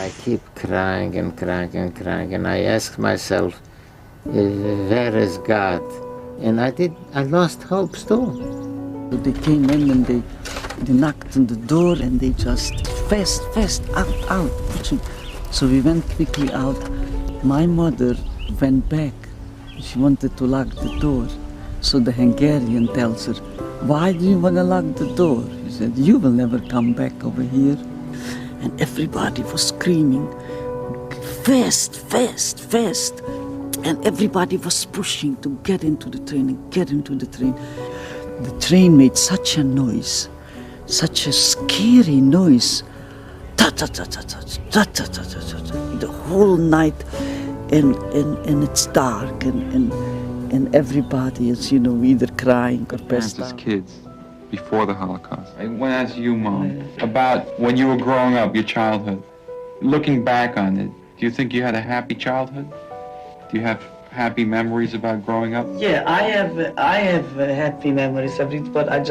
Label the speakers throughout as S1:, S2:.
S1: I keep crying and crying and crying, and I ask myself, where is God? And I lost hope still.
S2: They came in and they knocked on the door and they just fast, out. So we went quickly out. My mother went back. She wanted to lock the door. So the Hungarian tells her, why do you want to lock the door? He said, you will never come back over here. And everybody was screaming, fast. And everybody was pushing to get into the train and get into the train. The train made such a noise, such a scary noise. The whole night, and it's dark, and everybody is, either crying or passed
S3: As
S2: out.
S3: kids, before the Holocaust. I want to ask you, Mom, about when you were growing up, your childhood. Looking back on it, do you think you had a happy childhood? Do you have happy memories about growing up?
S2: Yeah, I have happy memories of it, but I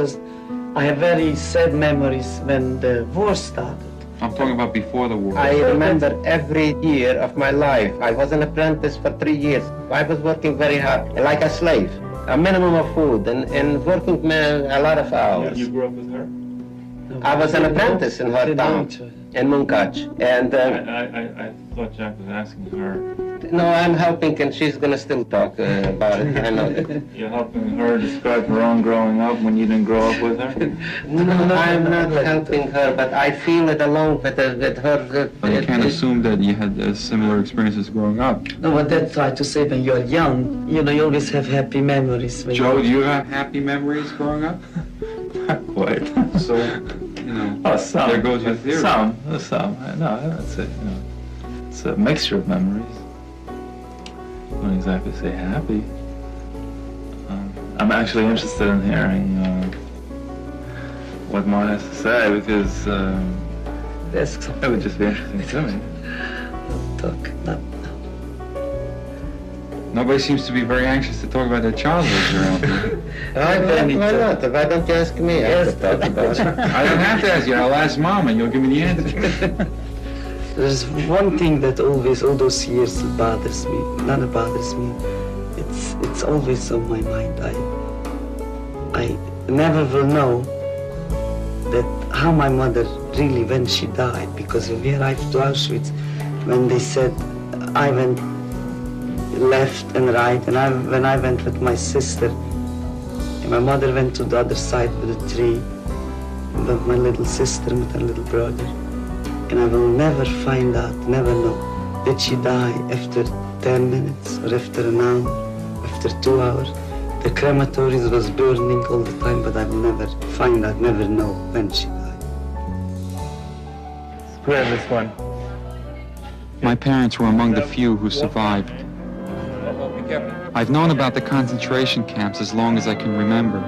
S2: have very sad memories when the war started.
S3: I'm talking about before the war.
S4: I remember every year of my life. I was an apprentice for 3 years. I was working very hard, like a slave. A minimum of food and working a lot of hours.
S5: You grew up with her?
S4: I was an apprentice in her town, in Munkac. And
S5: I thought Jack was asking her.
S4: no, I'm helping, and she's gonna still talk about it. I know that.
S5: You're helping her describe her own growing up when you didn't grow up with her?
S4: No, I'm not helping her, but I feel it along with her.
S3: But you can't assume that you had similar experiences growing up.
S2: No, but that's why to say when you're young, you always have happy memories.
S3: Joe, do you have happy memories growing up?
S5: Quite.
S3: So,
S5: Some.
S3: there goes your theory.
S5: Some. No, that's it. It's a mixture of memories. I wouldn't exactly say happy. I'm actually interested in hearing what Mom has to say because it would just be interesting to me.
S3: Nobody seems to be very anxious to talk about their childhoods around here.
S4: Why not? Why don't you ask me? I have to talk about it.
S3: I don't have to ask you. I'll ask Mom and you'll give me the answer.
S2: There's one thing that always, all those years, bothers me. Not bothers me. It's always on my mind. I never will know that how my mother really, when she died, because when we arrived to Auschwitz, when they said I went left and right, and when I went with my sister, and my mother went to the other side with a tree, with my little sister, with her little brother. And I will never find out, never know, did she die after 10 minutes or after an hour, after 2 hours? The crematories was burning all the time, but I will never find out, never know when she died.
S5: Grab this one.
S3: My parents were among the few who survived. I've known about the concentration camps as long as I can remember.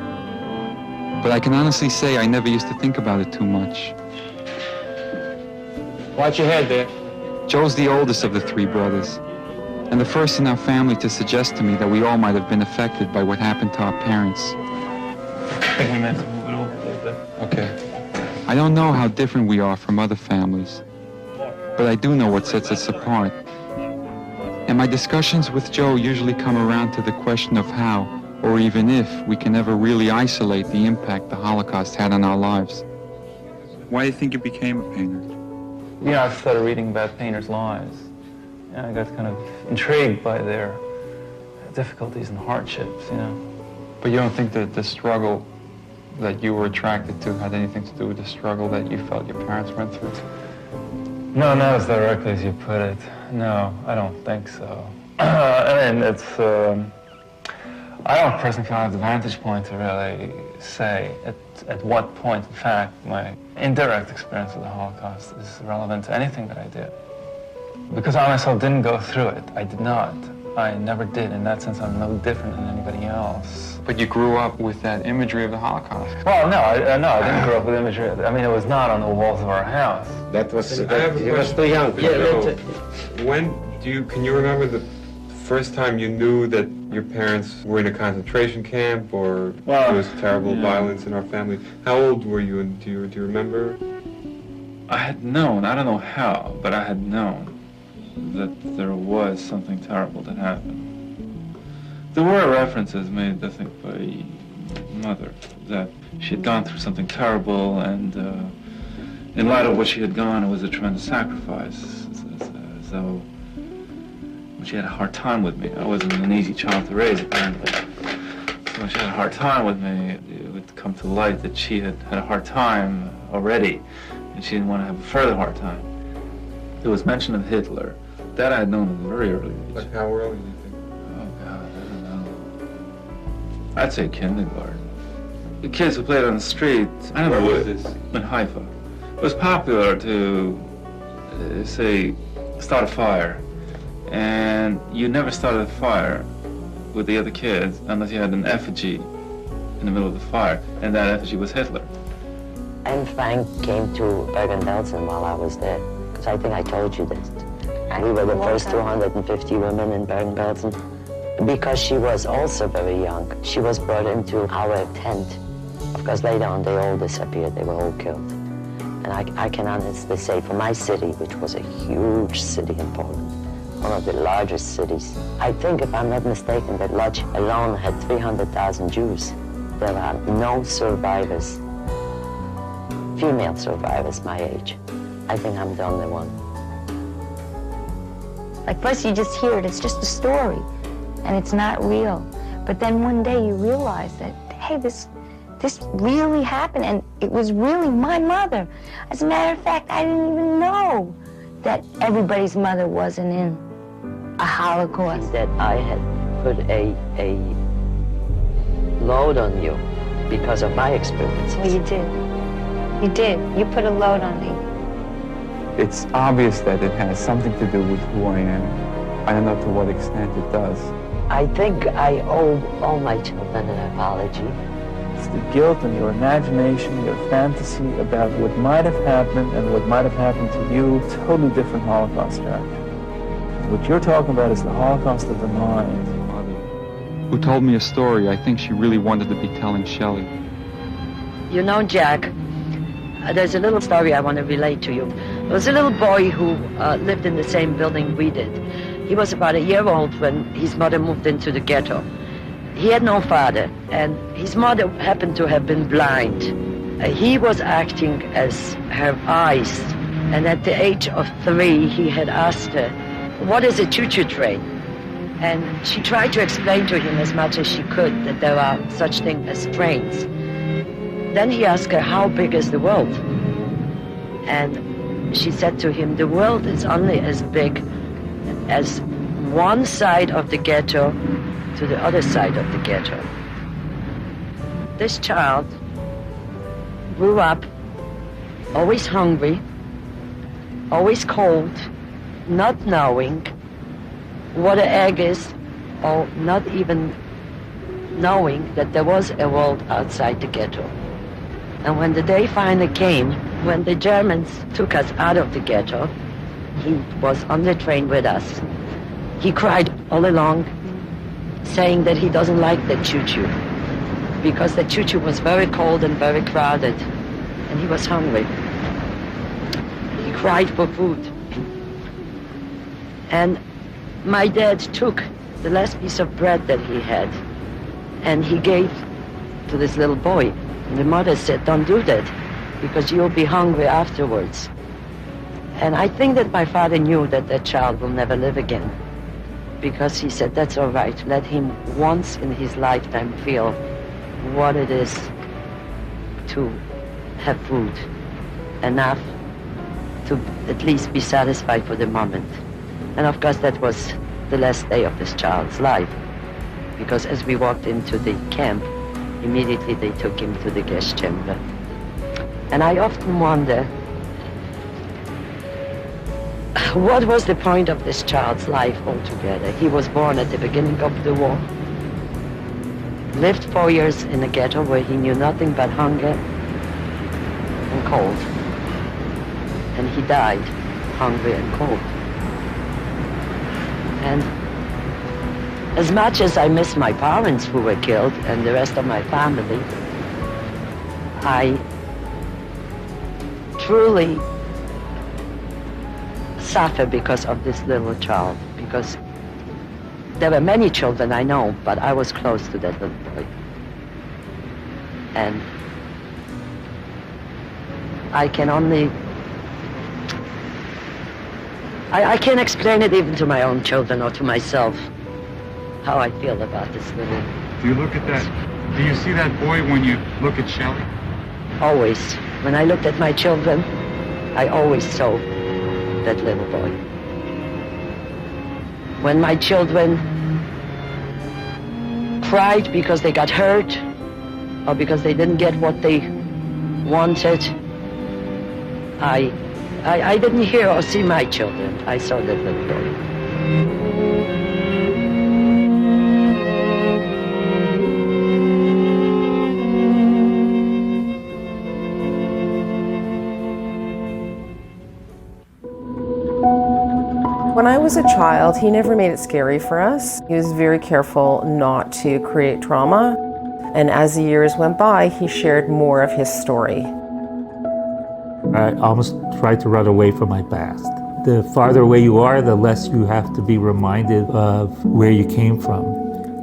S3: But I can honestly say I never used to think about it too much.
S5: Watch your head there.
S3: Joe's the oldest of the three brothers, and the first in our family to suggest to me that we all might have been affected by what happened to our parents.
S5: I think we meant to move it over a little bit.
S3: Okay. I don't know how different we are from other families, but I do know what sets us apart. And my discussions with Joe usually come around to the question of how, or even if, we can ever really isolate the impact the Holocaust had on our lives. Why do you think you became a painter?
S5: I started reading about painters' lives. I got kind of intrigued by their difficulties and hardships,
S3: But you don't think that the struggle that you were attracted to had anything to do with the struggle that you felt your parents went through?
S5: No, not as directly as you put it. No, I don't think so. I mean, I don't personally feel I have the vantage point to really say at what point, in fact, my indirect experience of the Holocaust is relevant to anything that I did. Because I myself didn't go through it. I did not. I never did. In that sense, I'm no different than anybody else.
S3: But you grew up with that imagery of the Holocaust.
S5: Well, no, I didn't grow up with imagery. I mean, it was not on the walls of our house.
S4: That was,
S6: I have a
S4: he was
S6: question.
S4: too young.
S6: Can you remember the first time you knew that your parents were in a concentration camp or there was terrible violence in our family? How old were you, and do you remember?
S5: I had known, I don't know how, but I had known that there was something terrible that happened. There were references made, I think, by Mother, that she had gone through something terrible, and in light of what she had gone, it was a tremendous sacrifice, as though she had a hard time with me. I wasn't an easy child to raise, apparently. So when she had a hard time with me, it would come to light that she had had a hard time already, and she didn't want to have a further hard time. There was mention of Hitler. That I had known at a very early age.
S6: Like how early do you think?
S5: Oh, God, I don't know. I'd say kindergarten. The kids who played on the street, I don't know.
S6: Where was this?
S5: In Haifa. It was popular to, say, start a fire. And you never started a fire with the other kids unless you had an effigy in the middle of the fire. And that effigy was Hitler.
S7: Anne Frank came to Bergen-Belsen while I was there, because I think I told you this. And we were the first 250 women in Bergen-Belsen. Because she was also very young, she was brought into our tent. Of course, later on, they all disappeared. They were all killed. And I can honestly say, for my city, which was a huge city in Poland, one of the largest cities, I think, if I'm not mistaken, that Lodz alone had 300,000 Jews. There are no survivors, female survivors my age. I think I'm the only one.
S8: Like, first you just hear it, it's just a story, and it's not real. But then one day you realize that, hey, this really happened, and it was really my mother. As a matter of fact, I didn't even know that everybody's mother wasn't in a Holocaust.
S7: That I had put a load on you because of my experiences.
S8: Well, you did. You did. You put a load on me.
S3: It's obvious that it has something to do with who I am. I don't know to what extent it does.
S7: I think I owe all my children an apology.
S9: It's the guilt and your imagination, your fantasy about what might have happened and what might have happened to you. Totally different Holocaust, Jack. What you're talking about is the Holocaust of the mind.
S3: Mother, who told me a story I think she really wanted to be telling Shelley.
S7: You know, Jack, there's a little story I want to relate to you. There was a little boy who lived in the same building we did. He was about a year old when his mother moved into the ghetto. He had no father, and his mother happened to have been blind. He was acting as her eyes, and at the age of 3, he had asked her, "What is a choo-choo train?" And she tried to explain to him as much as she could that there are such things as trains. Then he asked her, "How big is the world?" And she said to him, "The world is only as big as one side of the ghetto to the other side of the ghetto." This child grew up always hungry, always cold, not knowing what an egg is, or not even knowing that there was a world outside the ghetto. And when the day finally came, when the Germans took us out of the ghetto, he was on the train with us. He cried all along, saying that he doesn't like the choo-choo, because the choo-choo was very cold and very crowded, and he was hungry. He cried for food. And my dad took the last piece of bread that he had, and he gave to this little boy. And the mother said, "Don't do that, because you'll be hungry afterwards." And I think that my father knew that that child will never live again, because he said, "That's all right. Let him once in his lifetime feel what it is to have food, enough to at least be satisfied for the moment." And of course, that was the last day of this child's life, because as we walked into the camp, immediately they took him to the gas chamber. And I often wonder, what was the point of this child's life altogether? He was born at the beginning of the war, lived 4 years in a ghetto where he knew nothing but hunger and cold. And he died hungry and cold. And as much as I miss my parents who were killed and the rest of my family, I truly suffer because of this little child, because there were many children I know, but I was close to that little boy. And I can only... I can't explain it even to my own children or to myself, how I feel about this little...
S3: Do you look at that? Do you see that boy when you look at Shelley?
S7: Always. When I looked at my children, I always saw that little boy. When my children cried because they got hurt or because they didn't get what they wanted, I didn't hear or see my children. I saw that little boy.
S10: When I was a child, he never made it scary for us. He was very careful not to create trauma. And as the years went by, he shared more of his story.
S11: I almost tried to run away from my past. The farther away you are, the less you have to be reminded of where you came from,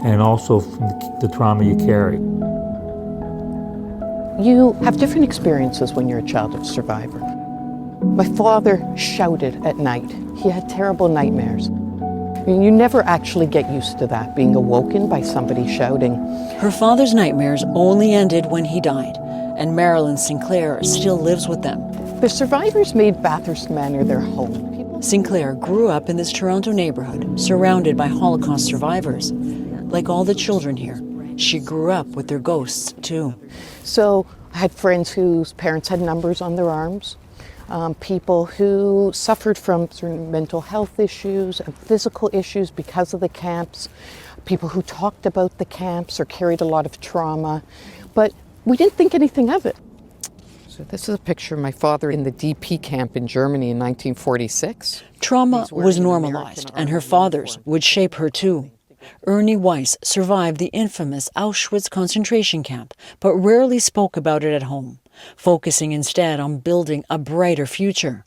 S11: and also from the trauma you carry.
S12: You have different experiences when you're a child of a survivor. My father shouted at night. He had terrible nightmares. I mean, you never actually get used to that, being awoken by somebody shouting.
S13: Her father's nightmares only ended when he died, and Marilyn Sinclair still lives with them.
S12: The survivors made Bathurst Manor their home.
S13: Sinclair grew up in this Toronto neighborhood, surrounded by Holocaust survivors. Like all the children here, she grew up with their ghosts, too.
S12: So I had friends whose parents had numbers on their arms. People who suffered from certain mental health issues and physical issues because of the camps, people who talked about the camps or carried a lot of trauma, but we didn't think anything of it. So this is a picture of my father in the DP camp in Germany in 1946.
S13: Trauma was normalized, and her father's would shape her too. Ernie Weiss survived the infamous Auschwitz concentration camp, but rarely spoke about it at home, focusing instead on building a brighter future.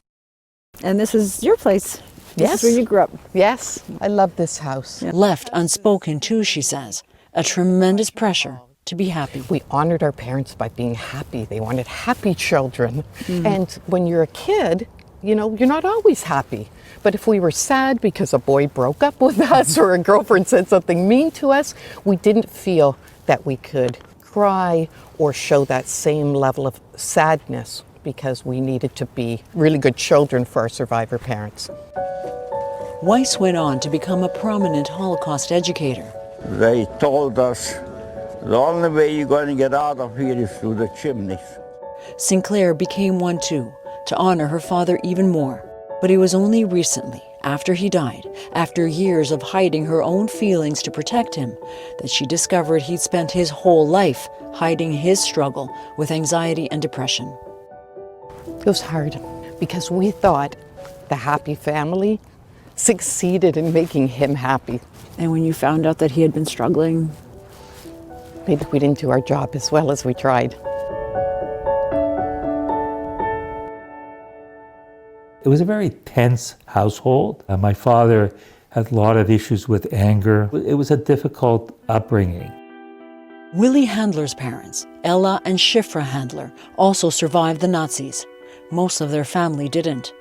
S14: And this is your place. This is where you grew up.
S12: Yes, I love this house.
S13: Left unspoken too, she says, a tremendous pressure to be happy.
S12: We honored our parents by being happy. They wanted happy children. And when you're a kid, you know, you're not always happy. But if we were sad because a boy broke up with us or a girlfriend said something mean to us, we didn't feel that we could cry or show that same level of sadness because we needed to be really good children for our survivor parents.
S13: Weiss went on to become a prominent Holocaust educator.
S15: They told us the only way you're going to get out of here is through the chimneys.
S13: Sinclair became one too, to honor her father even more. But it was only recently, after he died, after years of hiding her own feelings to protect him, that she discovered he'd spent his whole life hiding his struggle with anxiety and depression.
S12: It was hard because we thought the happy family succeeded in making him happy.
S14: And when you found out that he had been struggling?
S12: Maybe we didn't do our job as well as we tried.
S11: It was a very tense household. My father had a lot of issues with anger. It was a difficult upbringing.
S13: Willie Handler's parents, Ella and Shifra Handler, also survived the Nazis. Most of their family didn't.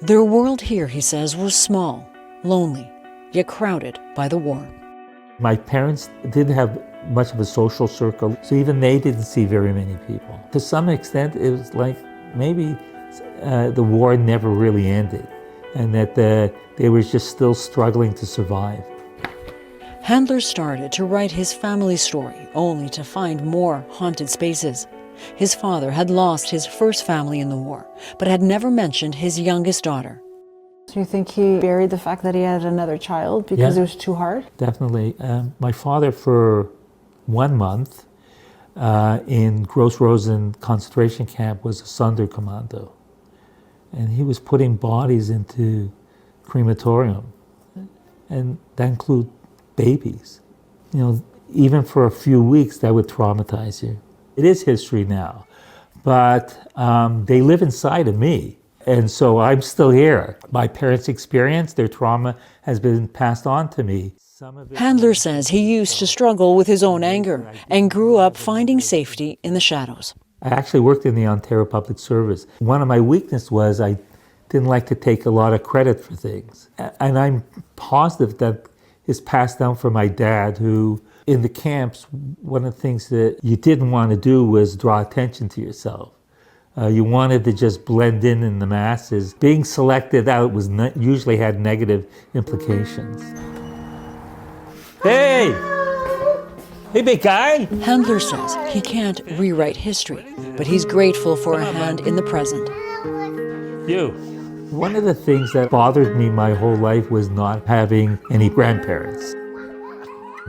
S13: Their world here, he says, was small, lonely, yet crowded by the war.
S11: My parents didn't have much of a social circle, so even they didn't see very many people. To some extent, it was like maybe the war never really ended, and that they were just still struggling to survive.
S13: Handler started to write his family story, only to find more haunted spaces. His father had lost his first family in the war, but had never mentioned his youngest daughter.
S14: Do you think he buried the fact that he had another child because it was too hard?
S11: Definitely. My father, for 1 month in Gross-Rosen concentration camp, was a Sonderkommando. And he was putting bodies into crematorium, and that include babies. You know, even for a few weeks, that would traumatize you. It is history now, but they live inside of me. And so I'm still here. My parents' experience, their trauma has been passed on to me.
S13: Handler says he used to struggle with his own anger and grew up finding safety in the shadows.
S11: I actually worked in the Ontario Public Service. One of my weaknesses was I didn't like to take a lot of credit for things. And I'm positive that it's passed down from my dad, who in the camps, one of the things that you didn't want to do was draw attention to yourself. You wanted to just blend in the masses. Being selected out was usually had negative implications. Hey! Hey, big guy!
S13: Handler says he can't rewrite history, but he's grateful for a hand in the present.
S11: You. One of the things that bothered me my whole life was not having any grandparents.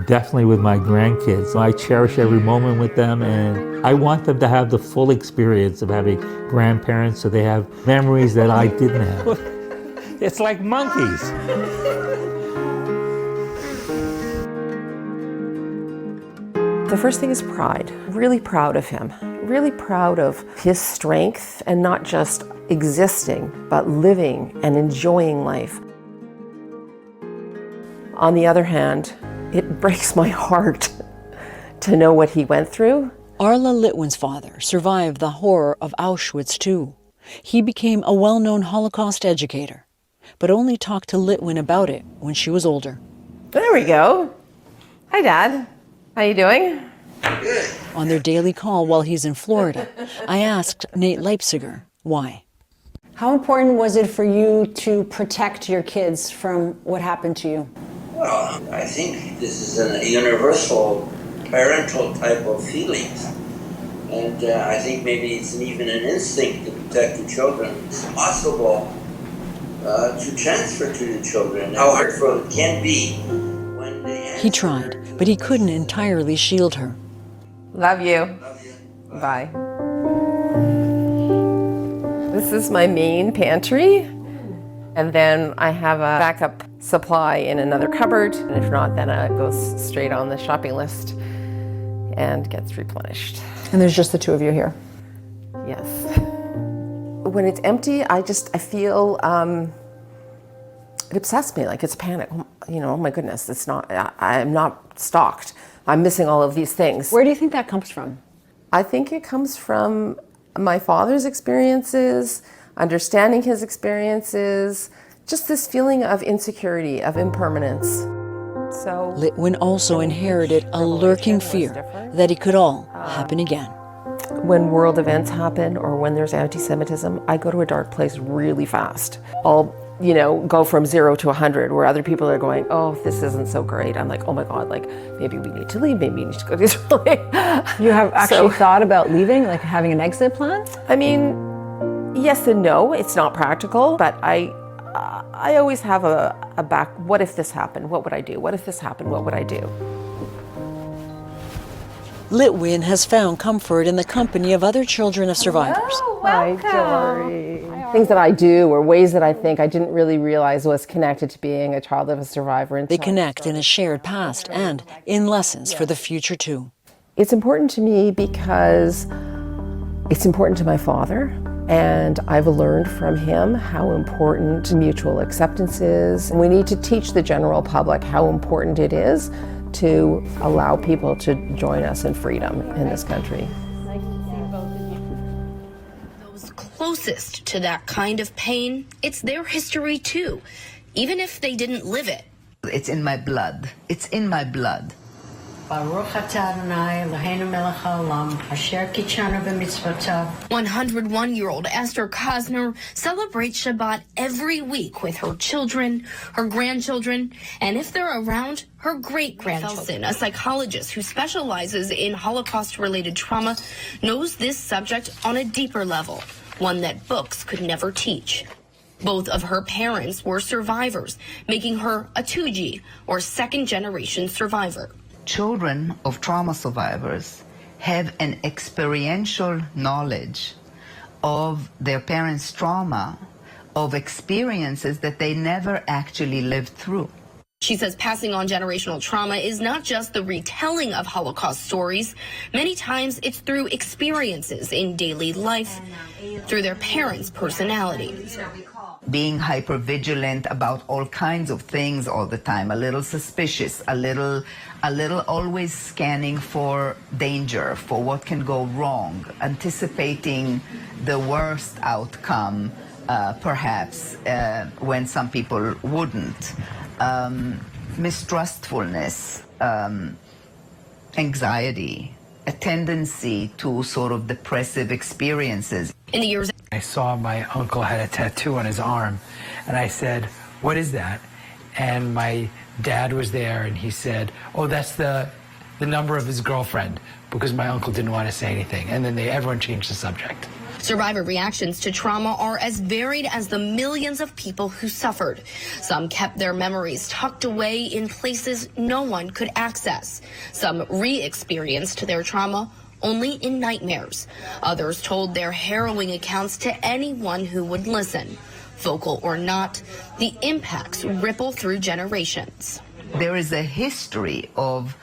S11: Definitely with my grandkids. I cherish every moment with them, and I want them to have the full experience of having grandparents so they have memories that I didn't have. It's like monkeys.
S10: The first thing is pride. Really proud of him. Really proud of his strength, and not just existing, but living and enjoying life. On the other hand, it breaks my heart to know what he went through.
S13: Arla Litwin's father survived the horror of Auschwitz too. He became a well-known Holocaust educator, but only talked to Litwin about it when she was older.
S10: There we go. Hi, Dad. How you doing?
S13: Good. On their daily call while he's in Florida, I asked Nate Leipziger why.
S14: How important was it for you to protect your kids from what happened to you?
S16: Well, I think this is a universal parental type of feelings. And I think maybe it's even an instinct to protect the children. It's possible to transfer to the children. How hurtful it can be when they...
S13: He tried, but he couldn't entirely shield her.
S10: Love you. Bye. This is my main pantry. And then I have a backup supply in another cupboard. And if not, then it goes straight on the shopping list and gets replenished.
S14: And there's just the two of you here?
S10: Yes. When it's empty, I feel, it obsesses me, like it's panic. You know, oh my goodness, it's not, I'm not stocked. I'm missing all of these things.
S14: Where do you think that comes from?
S10: I think it comes from my father's experiences, understanding his experiences, just this feeling of insecurity, of impermanence. So
S13: Litwin also inherited a lurking fear that it could all happen again.
S10: When world events happen or when there's anti-Semitism, I go to a dark place really fast. I'll, you know, go from 0 to 100 where other people are going, oh, this isn't so great. I'm like, oh my God, like maybe we need to leave, maybe we need to go to Israel.
S14: You have actually thought about leaving, like having an exit plan?
S10: I mean, yes and no, it's not practical, but I always have a back, what if this happened? What would I do? What if this happened? What would I do?
S13: Litwin has found comfort in the company of other children of survivors.
S10: Oh, welcome. Hi, Dory. Things that I do or ways that I think I didn't really realize was connected to being a child of a survivor.
S13: They connect in a shared past and in lessons for the future too.
S10: It's important to me because it's important to my father. And I've learned from him how important mutual acceptance is. We need to teach the general public how important it is to allow people to join us in freedom in this country.
S17: Those closest to that kind of pain, it's their history too, even if they didn't live it.
S18: It's in my blood. It's in my blood.
S17: 101-year-old Esther Kozner celebrates Shabbat every week with her children, her grandchildren, and if they're around, her great-grandchildren. A psychologist who specializes in Holocaust-related trauma knows this subject on a deeper level, one that books could never teach. Both of her parents were survivors, making her a 2G, or second-generation survivor.
S18: Children of trauma survivors have an experiential knowledge of their parents' trauma, of experiences that they never actually lived through.
S17: She says passing on generational trauma is not just the retelling of Holocaust stories. Many times it's through experiences in daily life, through their parents' personalities.
S18: Being hypervigilant about all kinds of things all the time, a little suspicious, a little always scanning for danger, for what can go wrong, anticipating the worst outcome, perhaps, when some people wouldn't. Mistrustfulness, anxiety, a tendency to sort of depressive experiences.
S17: In the years
S19: I saw my uncle had a tattoo on his arm, and I said, "What is that?" And my dad was there, and he said, "Oh, that's the number of his girlfriend," because my uncle didn't want to say anything. And then everyone changed the subject.
S17: Survivor reactions to trauma are as varied as the millions of people who suffered. Some kept their memories tucked away in places no one could access. Some re-experienced their trauma only in nightmares. Others told their harrowing accounts to anyone who would listen. Vocal or not, the impacts ripple through generations.
S18: There is a history of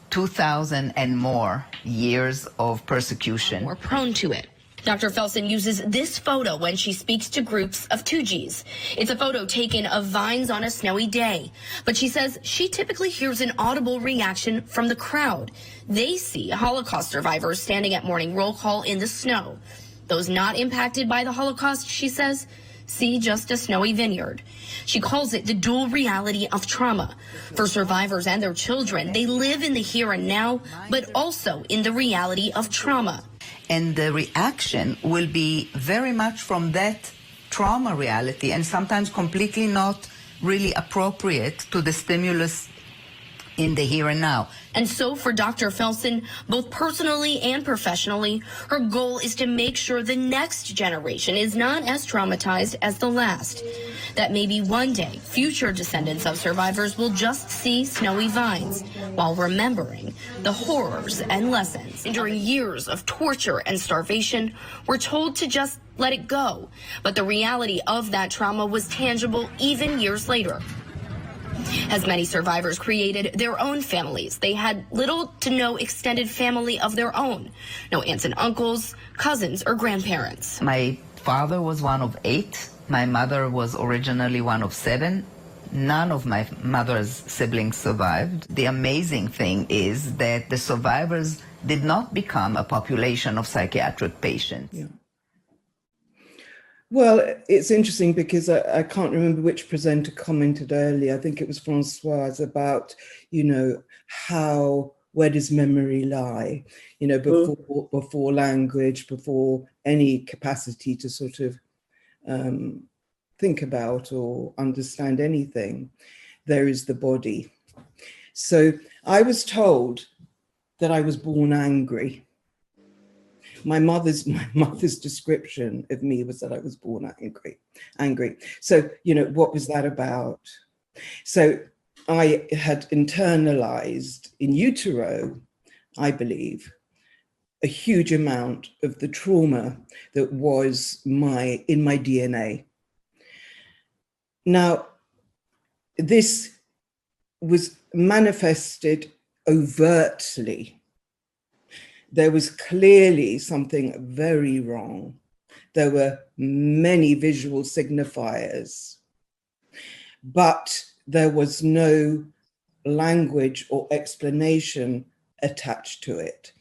S18: 2,000 and more years of persecution.
S17: We're prone to it. Dr. Felsen uses this photo when she speaks to groups of 2Gs. It's a photo taken of vines on a snowy day, but she says she typically hears an audible reaction from the crowd. They see Holocaust survivors standing at morning roll call in the snow. Those not impacted by the Holocaust, she says, see just a snowy vineyard. She calls it the dual reality of trauma. For survivors and their children, they live in the here and now, but also in the reality of trauma.
S18: And the reaction will be very much from that trauma reality, and sometimes completely not really appropriate to the stimulus in the here and now.
S17: And so for Dr. Felsen, both personally and professionally, her goal is to make sure the next generation is not as traumatized as the last. That maybe one day, future descendants of survivors will just see snowy vines while remembering the horrors and lessons. During years of torture and starvation, we're told to just let it go. But the reality of that trauma was tangible even years later. As many survivors created their own families, they had little to no extended family of their own. No aunts and uncles, cousins, or grandparents.
S18: My father was one of 8. My mother was originally one of 7. None of my mother's siblings survived. The amazing thing is that the survivors did not become a population of psychiatric patients.
S2: Yeah. Well, it's interesting because I can't remember which presenter commented earlier. I think it was Françoise about, where does memory lie? Before language, before any capacity to sort of think about or understand anything, there is the body. So I was told that I was born angry. My mother's description of me was that I was born angry. So, what was that about? So I had internalized in utero, I believe, a huge amount of the trauma that was in my DNA. Now, this was manifested overtly. There was clearly something very wrong. There were many visual signifiers, but there was no language or explanation attached to it.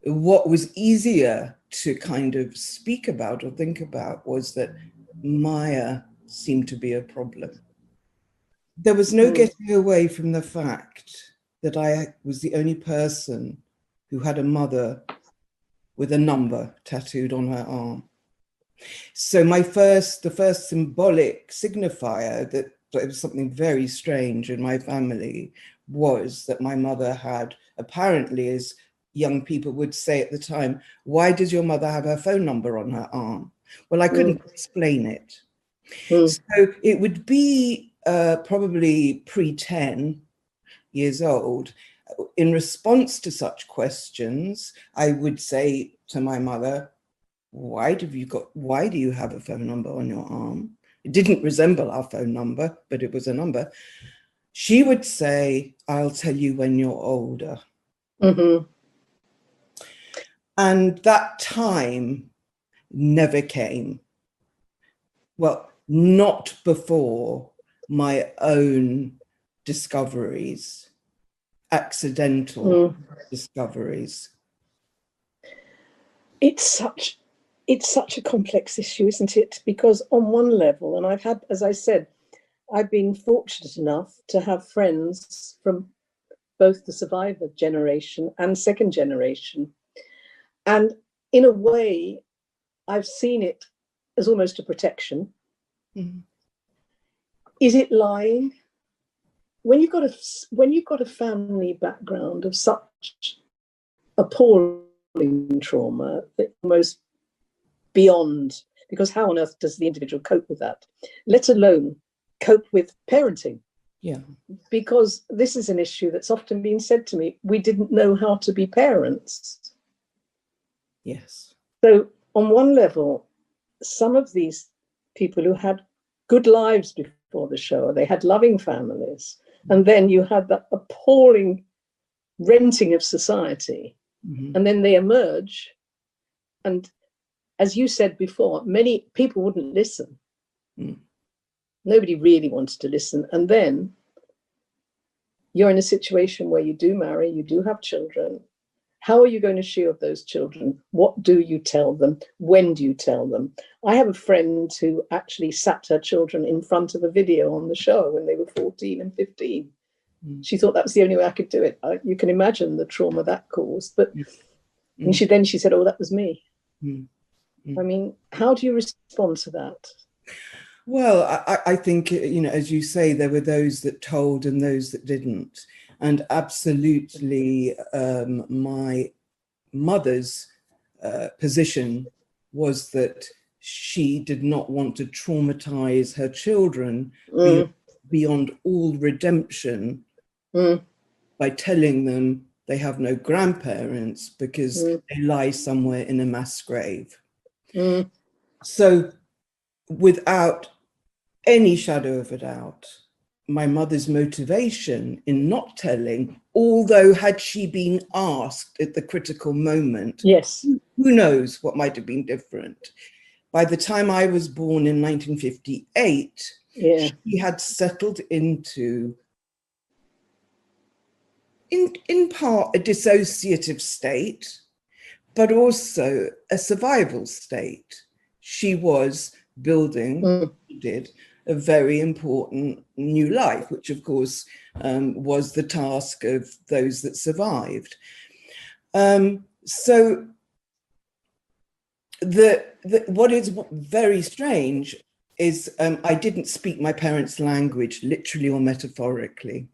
S2: What was easier to kind of speak about or think about was that Maya seemed to be a problem. There was no getting away from the fact that I was the only person who had a mother with a number tattooed on her arm. So the first symbolic signifier that it was something very strange in my family was that my mother had, apparently, as young people would say at the time, why does your mother have her phone number on her arm? Well, I couldn't explain it. So it would be probably pre-10 years old. In response to such questions, I would say to my mother, why do you have a phone number on your arm? It didn't resemble our phone number, but it was a number.
S20: She would say, "I'll tell you when you're older."
S14: Mm-hmm.
S20: And that time never came. Well, not before my own discoveries, accidental discoveries.
S14: It's such a complex issue, isn't it? Because on one level, and I've had, as I said, I've been fortunate enough to have friends from both the survivor generation and second generation. And in a way, I've seen it as almost a protection.
S20: Mm-hmm.
S14: Is it lying? When you've got a family background of such appalling trauma, that almost beyond, because how on earth does the individual cope with that, let alone cope with parenting?
S20: Yeah.
S14: Because this is an issue that's often been said to me, we didn't know how to be parents.
S20: Yes.
S14: So on one level, some of these people who had good lives before the show, they had loving families, and then you had that appalling renting of society, and then they emerge, and as you said before, many people wouldn't listen. Nobody really wanted to listen, and then you're in a situation where you do marry, you do have children. How are you going to shield those children? What do you tell them? When do you tell them? I have a friend who actually sat her children in front of a video on the show when they were 14 and 15. She thought that was the only way I could do it. You can imagine the trauma that caused. But and she said, "Oh, that was me." I mean, how do you respond to that?
S20: Well, I think, as you say, there were those that told and those that didn't. And absolutely, my mother's position was that she did not want to traumatize her children beyond all redemption by telling them they have no grandparents because they lie somewhere in a mass grave. So without any shadow of a doubt, my mother's motivation in not telling, although had she been asked at the critical moment,
S14: yes,
S20: who knows what might have been different. By the time I was born in 1958, she had settled into, in part, a dissociative state, but also a survival state. She was building, did a very important new life, which of course was the task of those that survived. So what is very strange is I didn't speak my parents' language, literally or metaphorically.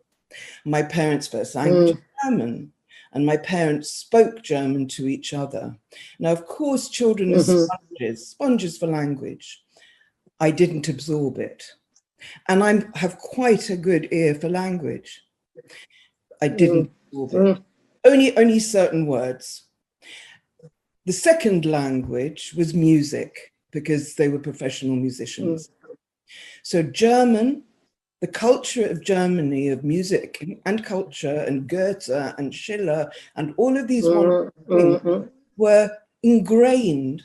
S20: My parents' first language is German, and my parents spoke German to each other. Now, of course, children are sponges for language. I didn't absorb it. And I have quite a good ear for language. I didn't absorb it. Only certain words. The second language was music, because they were professional musicians. So German, the culture of Germany, of music and culture, and Goethe and Schiller, and all of these wonderful things were ingrained,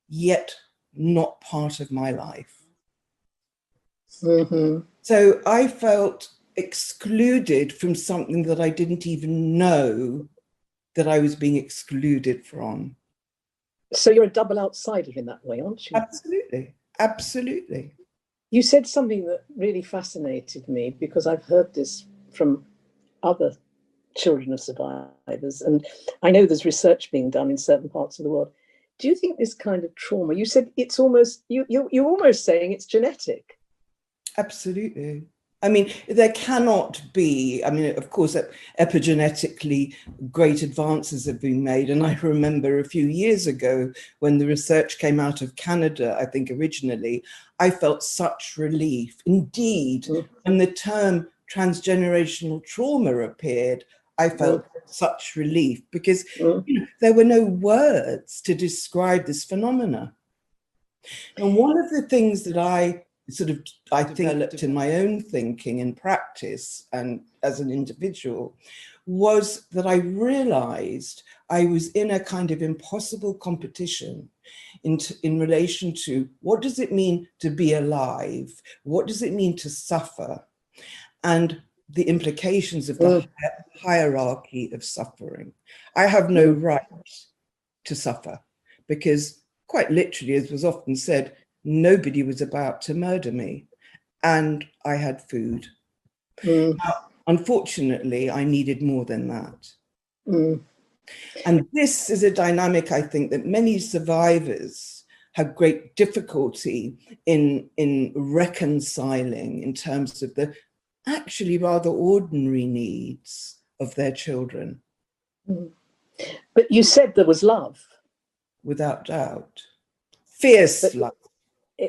S20: yet not part of my life. So I felt excluded from something that I didn't even know that I was being excluded from.
S14: So you're a double outsider in that way, aren't you?
S20: Absolutely, absolutely.
S14: You said something that really fascinated me, because I've heard this from other children of survivors, and I know there's research being done in certain parts of the world. Do you think this kind of trauma, you said it's almost, you're almost saying it's genetic?
S20: Absolutely. I mean, there cannot be, I mean, of course, epigenetically, great advances have been made. And I remember a few years ago when the research came out of Canada, I think originally, I felt such relief. Indeed, when the term transgenerational trauma appeared, I felt such relief, because there were no words to describe this phenomena. And one of the things that I sort of, I think, developed in my own thinking and practice and as an individual, was that I realized I was in a kind of impossible competition in relation to what does it mean to be alive? What does it mean to suffer? And the implications of the hierarchy of suffering. I have no right to suffer because, quite literally, as was often said, nobody was about to murder me, and I had food. Now, unfortunately, I needed more than that. And this is a dynamic, I think, that many survivors have great difficulty in reconciling in terms of the actually rather ordinary needs of their children.
S14: But you said there was love.
S20: Without doubt. Fierce love.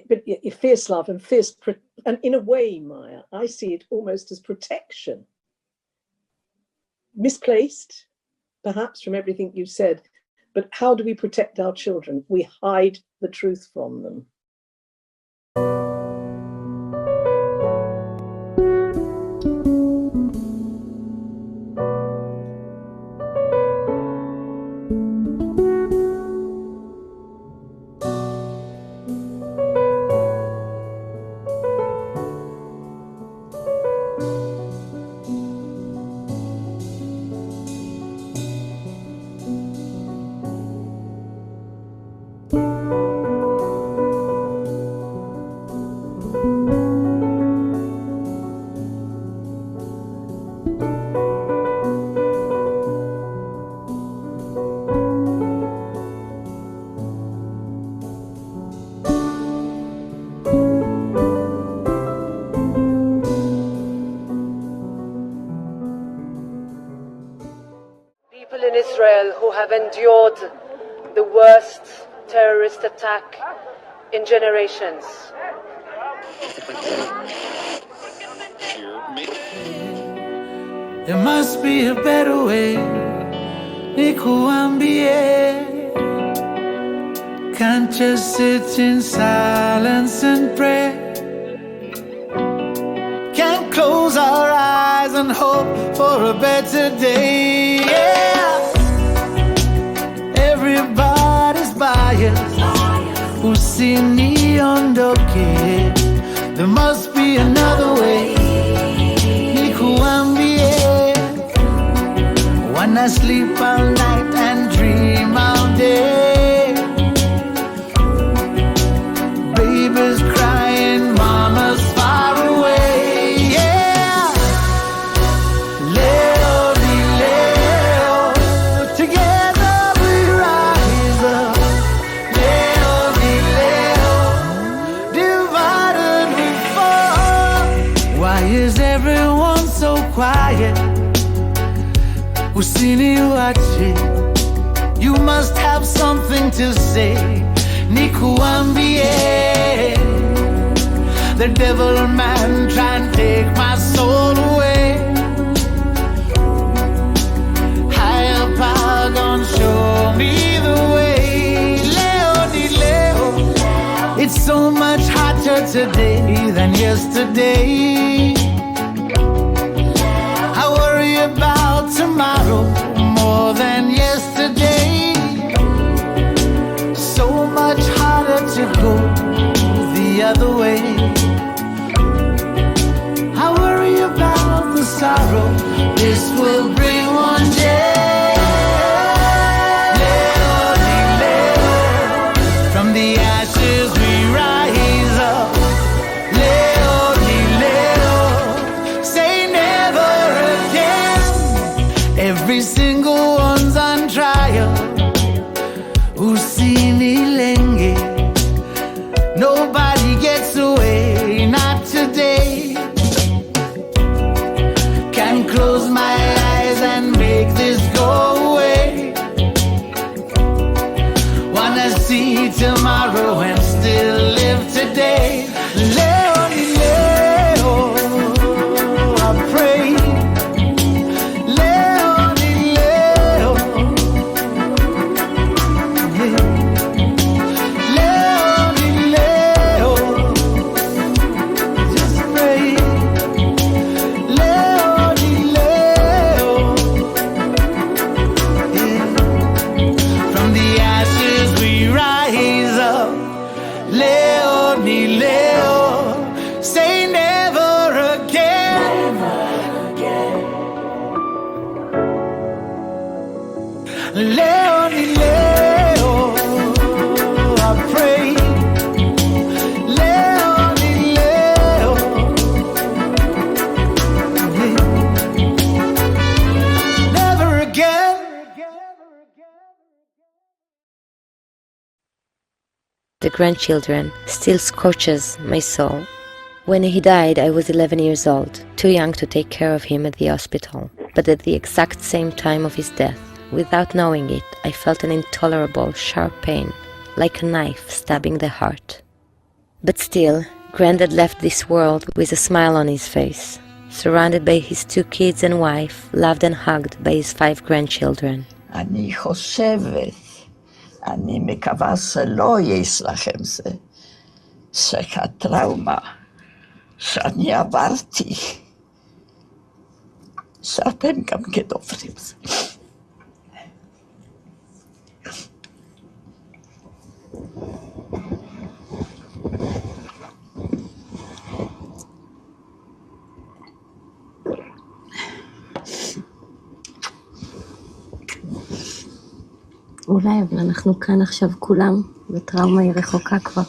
S14: But fierce love and fierce, and in a way, Maya, I see it almost as protection. Misplaced, perhaps, from everything you said, but how do we protect our children? We hide the truth from them.
S21: Who have endured the worst terrorist attack in generations.
S22: There must be a better way. Nikuambie, can't just sit in silence and pray. Can't close our eyes and hope for a better day. Yeah. Everybody's biased. Usiniondoke. There must be another way. Nikuambie. Wanna sleep all night and dream all day. Babies crying, mama's far away. Yeah. Leo, Leo, together we rise up. Leo, Leo, divided we fall. Why is everyone so quiet? Usini wache, you must have something to say. Nikuambie, the devil man try and take my soul away. Higher power gonna show me the way. Leo, Leo, it's so much hotter today than yesterday. I worry about tomorrow more than yesterday. So much harder to go the other way. I worry about the sorrow this will bring one day. Leo, Leo, from the ashes we rise up. Leo, Leo, say never again. Every single one's on trial. Usini lenge. Nobody gets away, not today. Can't close my eyes and make this go away. Wanna see tomorrow and still live today. Leo, Leo, I pray. Leo, Leo, yeah. Leo, Leo, Leonie, Leo, say never again. Never again. Leonie, Leo, I pray. Leonie, Leo, never again.
S1: The grandchildren still scorches my soul. When he died, I was 11 years old, too young to take care of him at the hospital. But at the exact same time of his death, without knowing it, I felt an intolerable, sharp pain, like a knife stabbing the heart. But still, Granddad left this world with a smile on his face, surrounded by his 2 kids and wife, loved and hugged by his 5 grandchildren.
S4: אני חושבת, אני מקווה שלא יש לכם זה, שהטראומה שאני עברתי, שאתם גם כן עוברים זה.
S1: אולי, אבל אנחנו כאן עכשיו כולם, וטראומה היא רחוקה כבר.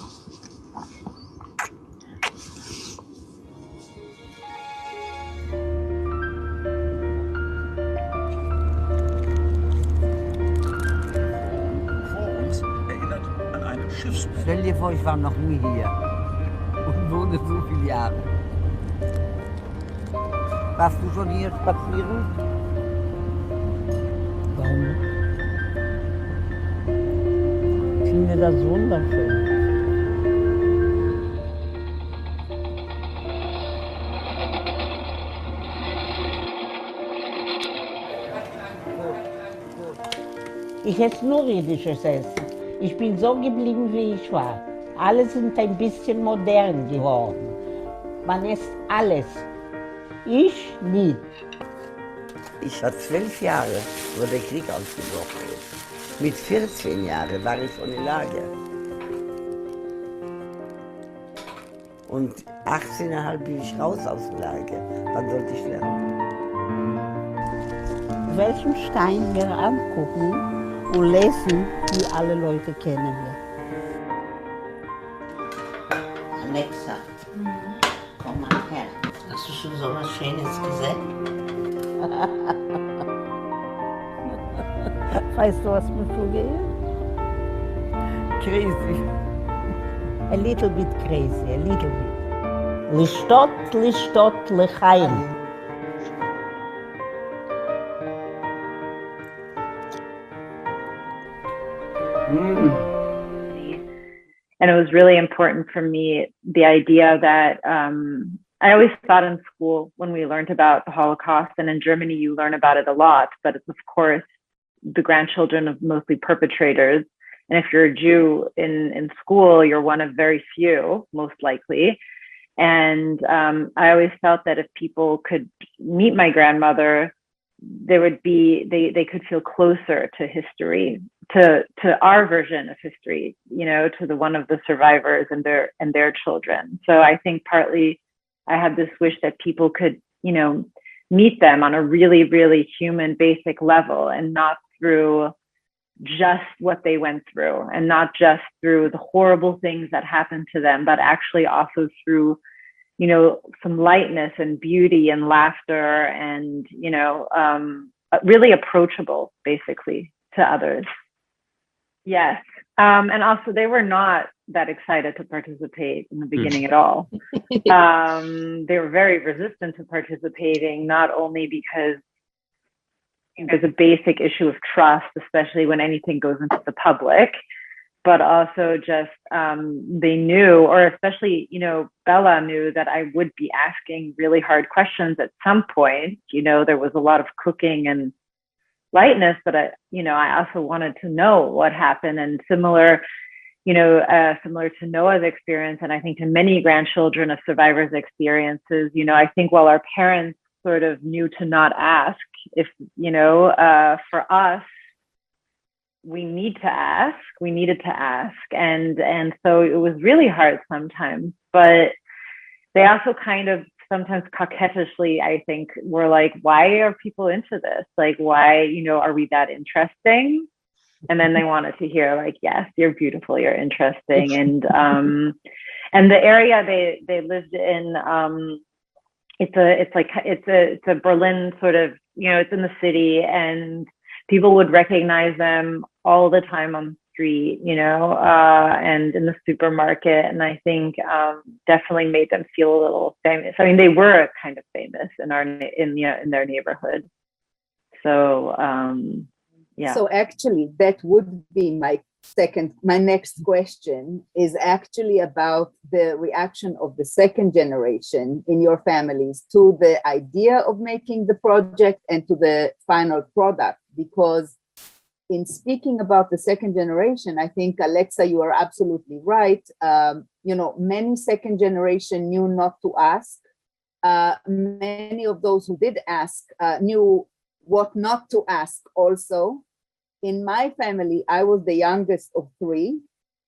S4: Stell dir vor, ich war noch nie hier und wohne so viele Jahre. Warst du schon hier spazieren?
S23: Warum? Ich finde das wunderschön. Ich esse nur irdisches Essen. Ich bin so geblieben, wie ich war. Alle sind ein bisschen modern geworden. Man isst alles. Ich nie.
S4: Ich war 12 Jahre, wo der Krieg ausgebrochen ist. Mit 14 Jahren war ich schon im Lager. Und 18,5 bin ich raus aus dem Lager. Wann sollte ich lernen?
S23: Welchen Stein wir angucken und lesen, wie alle Leute kennen wir. Alexa, komm mal her. Hast du schon so was Schönes gesehen? Weißt du, was mir vorgeht?
S4: Crazy.
S23: A little bit crazy, a little bit. לשתות, לחיים.
S24: And it was really important for me, the idea that I always thought in school when we learned about the Holocaust, and in Germany you learn about it a lot, but it's of course the grandchildren of mostly perpetrators. And if you're a Jew in school, you're one of very few, most likely. And I always felt that if people could meet my grandmother, there would be, they could feel closer to history, to our version of history, you know, to the one of the survivors and their children. So I think partly I had this wish that people could, you know, meet them on a really, really human, basic level, and not through just what they went through, and not just through the horrible things that happened to them, but actually also through, you know, some lightness and beauty and laughter and, you know, really approachable, basically, to others. Yes. And also they were not that excited to participate in the beginning at all. They were very resistant to participating, not only because there's a basic issue of trust, especially when anything goes into the public, but also just they knew, or especially, you know, Bella knew that I would be asking really hard questions at some point. You know, there was a lot of cooking and lightness, but I also wanted to know what happened. And similar to Noah's experience, and I think to many grandchildren of survivors' experiences, you know, I think while our parents sort of knew to not ask, if, you know, for us, we needed to ask, and so it was really hard sometimes. But they also kind of sometimes coquettishly, I think, were like, why are people into this? Like, why, are we that interesting? And then they wanted to hear, like, yes, you're beautiful, you're interesting. And the area they lived in, it's a Berlin sort of, it's in the city, and people would recognize them all the time on the street, and in the supermarket. And I think definitely made them feel a little famous. I mean, they were kind of famous in their neighborhood. So yeah.
S5: So actually, that would be my next question is actually about the reaction of the second generation in your families to the idea of making the project and to the final product. Because in speaking about the second generation, I think, Alexa, you are absolutely right. Many second generation knew not to ask. Many of those who did ask knew what not to ask also. In my family, I was the youngest of three.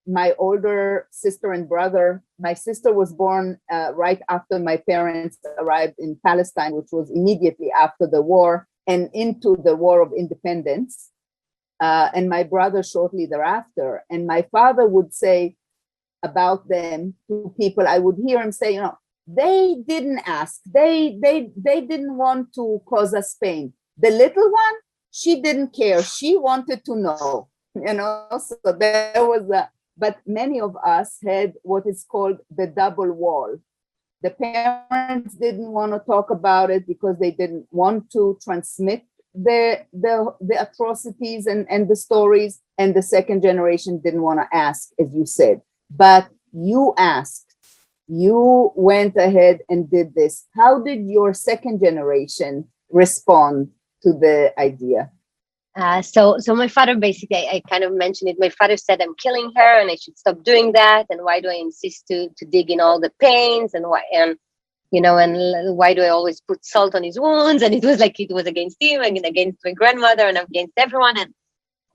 S5: My older sister and brother, my sister was born right after my parents arrived in Palestine, which was immediately after the war and into the War of Independence. And my brother shortly thereafter. And my father would say about them to people, I would hear him say, they didn't ask. They didn't want to cause us pain. The little one, she didn't care. She wanted to know, so there was but many of us had what is called the double wall. The parents didn't want to talk about it because they didn't want to transmit the atrocities and the stories. And the second generation didn't want to ask, as you said, but you asked, you went ahead and did this. How did your second generation respond to the idea?
S1: So my father, basically, I kind of mentioned it. My father said, I'm killing her and I should stop doing that. And why do I insist to dig in all the pains, and why, and why do I always put salt on his wounds? And it was like, it was against him and against my grandmother and against everyone. And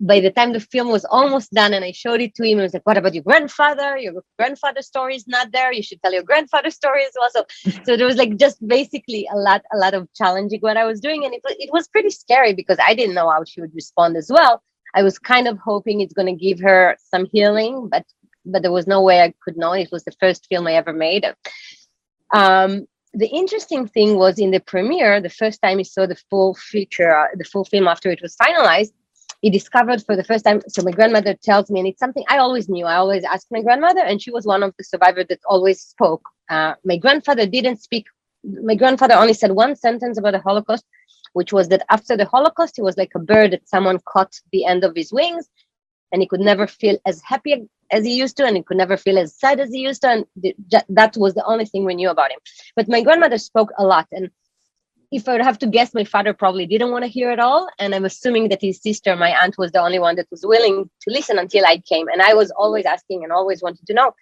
S1: by the time the film was almost done and I showed it to him, I was like, what about your grandfather? Your grandfather's story is not there. You should tell your grandfather's story as well. So there was like just basically a lot of challenging what I was doing. And it was pretty scary because I didn't know how she would respond as well. I was kind of hoping it's going to give her some healing, but there was no way I could know. It was the first film I ever made. The interesting thing was in the premiere, the first time he saw the full feature, the full film after it was finalized, he discovered for the first time. So my grandmother tells me, and it's something I always knew. I always asked my grandmother, and she was one of the survivors that always spoke. My grandfather didn't speak. My grandfather only said one sentence about the Holocaust, which was that after the Holocaust, he was like a bird that someone caught the end of his wings, and he could never feel as happy as he used to, and he could never feel as sad as he used to. And that was the only thing we knew about him. But my grandmother spoke a lot. And if I would have to guess, my father probably didn't want to hear it all. And I'm assuming that his sister, my aunt, was the only one that was willing to listen until I came. And I was always asking and always wanted to know.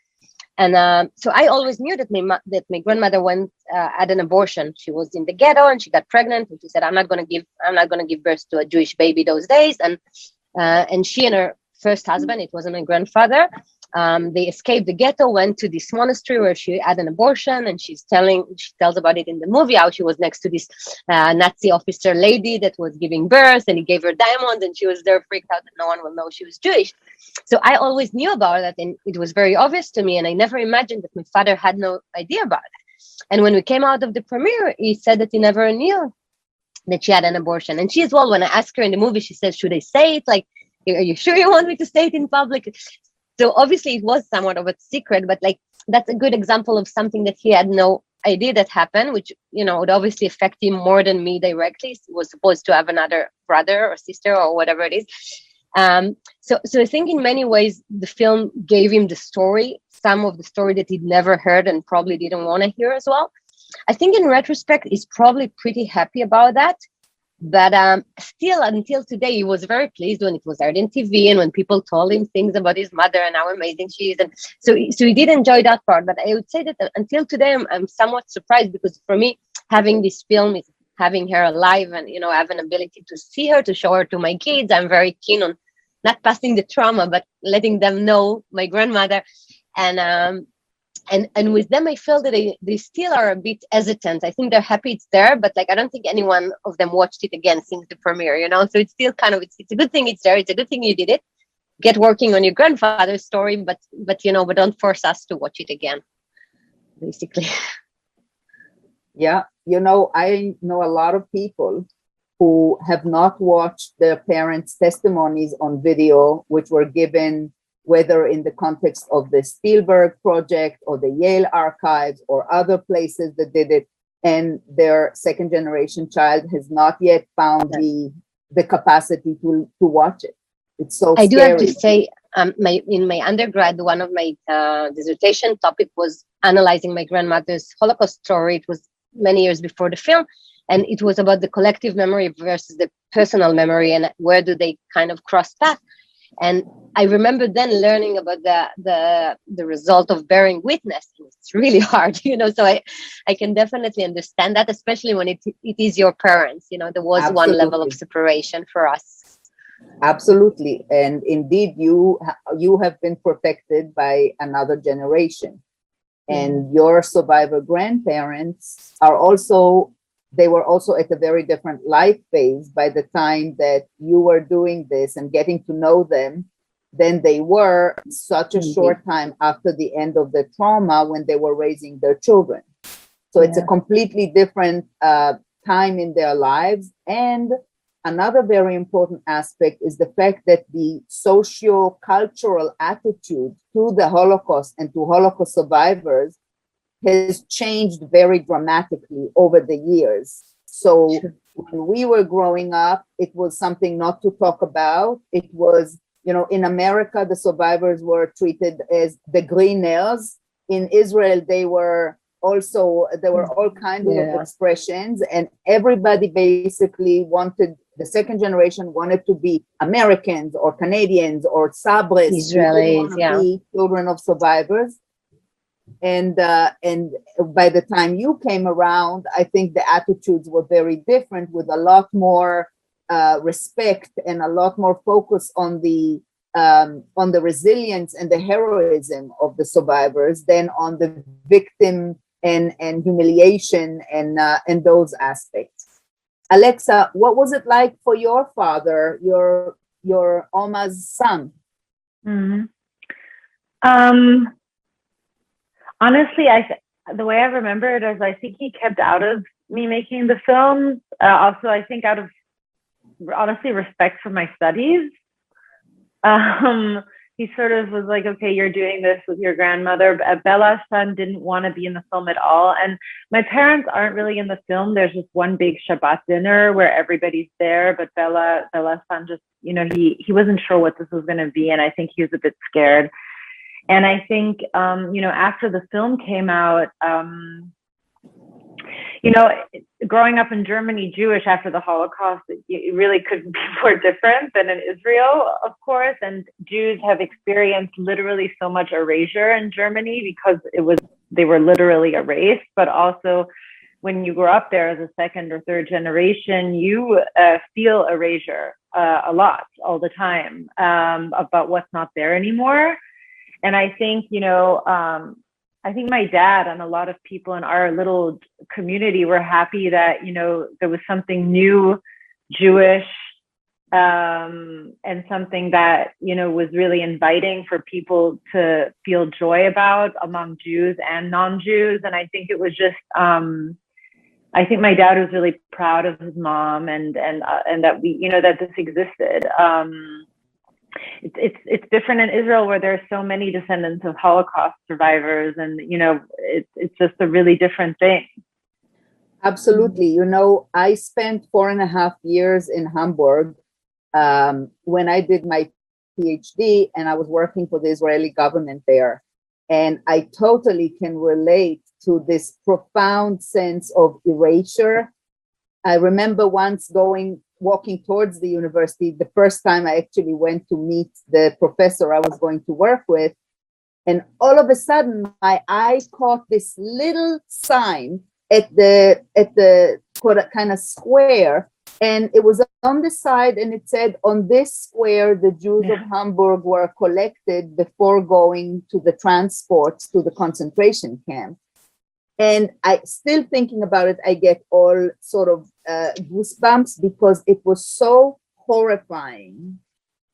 S1: And so I always knew that my grandmother went had an abortion. She was in the ghetto and she got pregnant. And she said, I'm not going to give birth to a Jewish baby those days. And she and her first husband, it wasn't my grandfather, they escaped the ghetto, went to this monastery where she had an abortion, and she tells about it in the movie, how she was next to this Nazi officer lady that was giving birth, and he gave her diamonds, and she was there freaked out that no one will know she was Jewish. So I always knew about that, and it was very obvious to me, and I never imagined that my father had no idea about it. And when we came out of the premiere, he said that he never knew that she had an abortion. And she as well, when I asked her in the movie, she says, should I say it? Like, are you sure you want me to say it in public? So obviously it was somewhat of a secret, but like that's a good example of something that he had no idea that happened, which, would obviously affect him more than me directly. He was supposed to have another brother or sister or whatever it is. So I think in many ways, the film gave him the story, some of the story that he'd never heard and probably didn't want to hear as well. I think in retrospect, he's probably pretty happy about that. But still, until today, he was very pleased when it was aired on TV and when people told him things about his mother and how amazing she is. And so he did enjoy that part. But I would say that until today, I'm somewhat surprised, because for me, having this film is having her alive and, have an ability to see her, to show her to my kids. I'm very keen on
S3: not passing the trauma, but letting them know my grandmother. And with them, I feel that they still are a bit hesitant. I think they're happy it's there, but like I don't think any one of them watched it again since the premiere, you know. So it's still kind of it's a good thing it's there. It's a good thing you did it. Get working on your grandfather's story, but don't force us to watch it again. Basically.
S5: Yeah, you know, I know a lot of people who have not watched their parents' testimonies on video, which were given whether in the context of the Spielberg project or the Yale archives or other places that did it, and their second generation child has not yet found the capacity to watch it. It's so
S3: I
S5: scary.
S3: do have to say, in my undergrad, one of my dissertation topic was analyzing my grandmother's Holocaust story. It was many years before the film, and it was about the collective memory versus the personal memory, and where do they kind of cross paths. And I remember then learning about the result of bearing witness. It's really hard, you know, so I can definitely understand that, especially when it is your parents, you know, there was
S5: Absolutely.
S3: one level of separation for us.
S5: Absolutely. And indeed, you have been protected by another generation. And your survivor grandparents are also, they were also at a very different life phase by the time that you were doing this and getting to know them than they were such a short time after the end of the trauma when they were raising their children. So it's a completely different time in their lives. And another very important aspect is the fact that the socio-cultural attitude to the Holocaust and to Holocaust survivors has changed very dramatically over the years. So when we were growing up, it was something not to talk about. It was, you know, in America, the survivors were treated as the greeners. In Israel, there were all kinds of expressions, and everybody basically wanted, the second generation wanted to be Americans or Canadians or Sabres,
S3: Israelis,
S5: be children of survivors. And by the time you came around, I think the attitudes were very different, with a lot more respect and a lot more focus on the resilience and the heroism of the survivors than on the victim and humiliation and those aspects. Alexa, what was it like for your father, your Oma's son?
S24: Honestly, the way I remember it is I think he kept out of me making the film. Also, I think out of, honestly, respect for my studies. He sort of was like, okay, you're doing this with your grandmother. Bella's son didn't want to be in the film at all. And my parents aren't really in the film. There's just one big Shabbat dinner where everybody's there. But Bella's son just, you know, he wasn't sure what this was going to be. And I think he was a bit scared. And I think, you know, after the film came out, you know, growing up in Germany, Jewish after the Holocaust, it really couldn't be more different than in Israel, of course. And Jews have experienced literally so much erasure in Germany because they were literally erased. But also, when you grow up there as a second or third generation, you feel erasure a lot, all the time, about what's not there anymore. And I think, you know, I think my dad and a lot of people in our little community were happy that, you know, there was something new, Jewish, and something that, you know, was really inviting for people to feel joy about among Jews and non-Jews. And I think it was just, I think my dad was really proud of his mom and that we, you know, that this existed. It's different in Israel, where there's so many descendants of Holocaust survivors, and you know, it's just a really different thing.
S5: Absolutely. You know, I spent 4.5 years in Hamburg when I did my PhD, and I was working for the Israeli government there. And I totally can relate to this profound sense of erasure. I remember once walking towards the university, the first time I actually went to meet the professor I was going to work with. And all of a sudden, my eye caught this little sign at the kind of square And it was on the side, and it said, on this square, the Jews of Hamburg were collected before going to the transports to the concentration camp. And I still thinking about it, I get all sort of goosebumps, because it was so horrifying,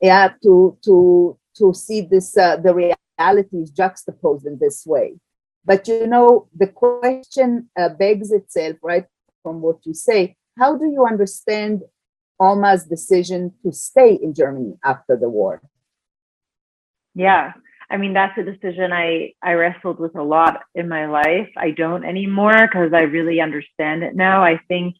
S5: to see this, the realities juxtaposed in this way. But you know, the question begs itself, right, from what you say. How do you understand Alma's decision to stay in Germany after the war?
S24: Yeah, I mean, that's a decision I wrestled with a lot in my life. I don't anymore, because I really understand it now. I think,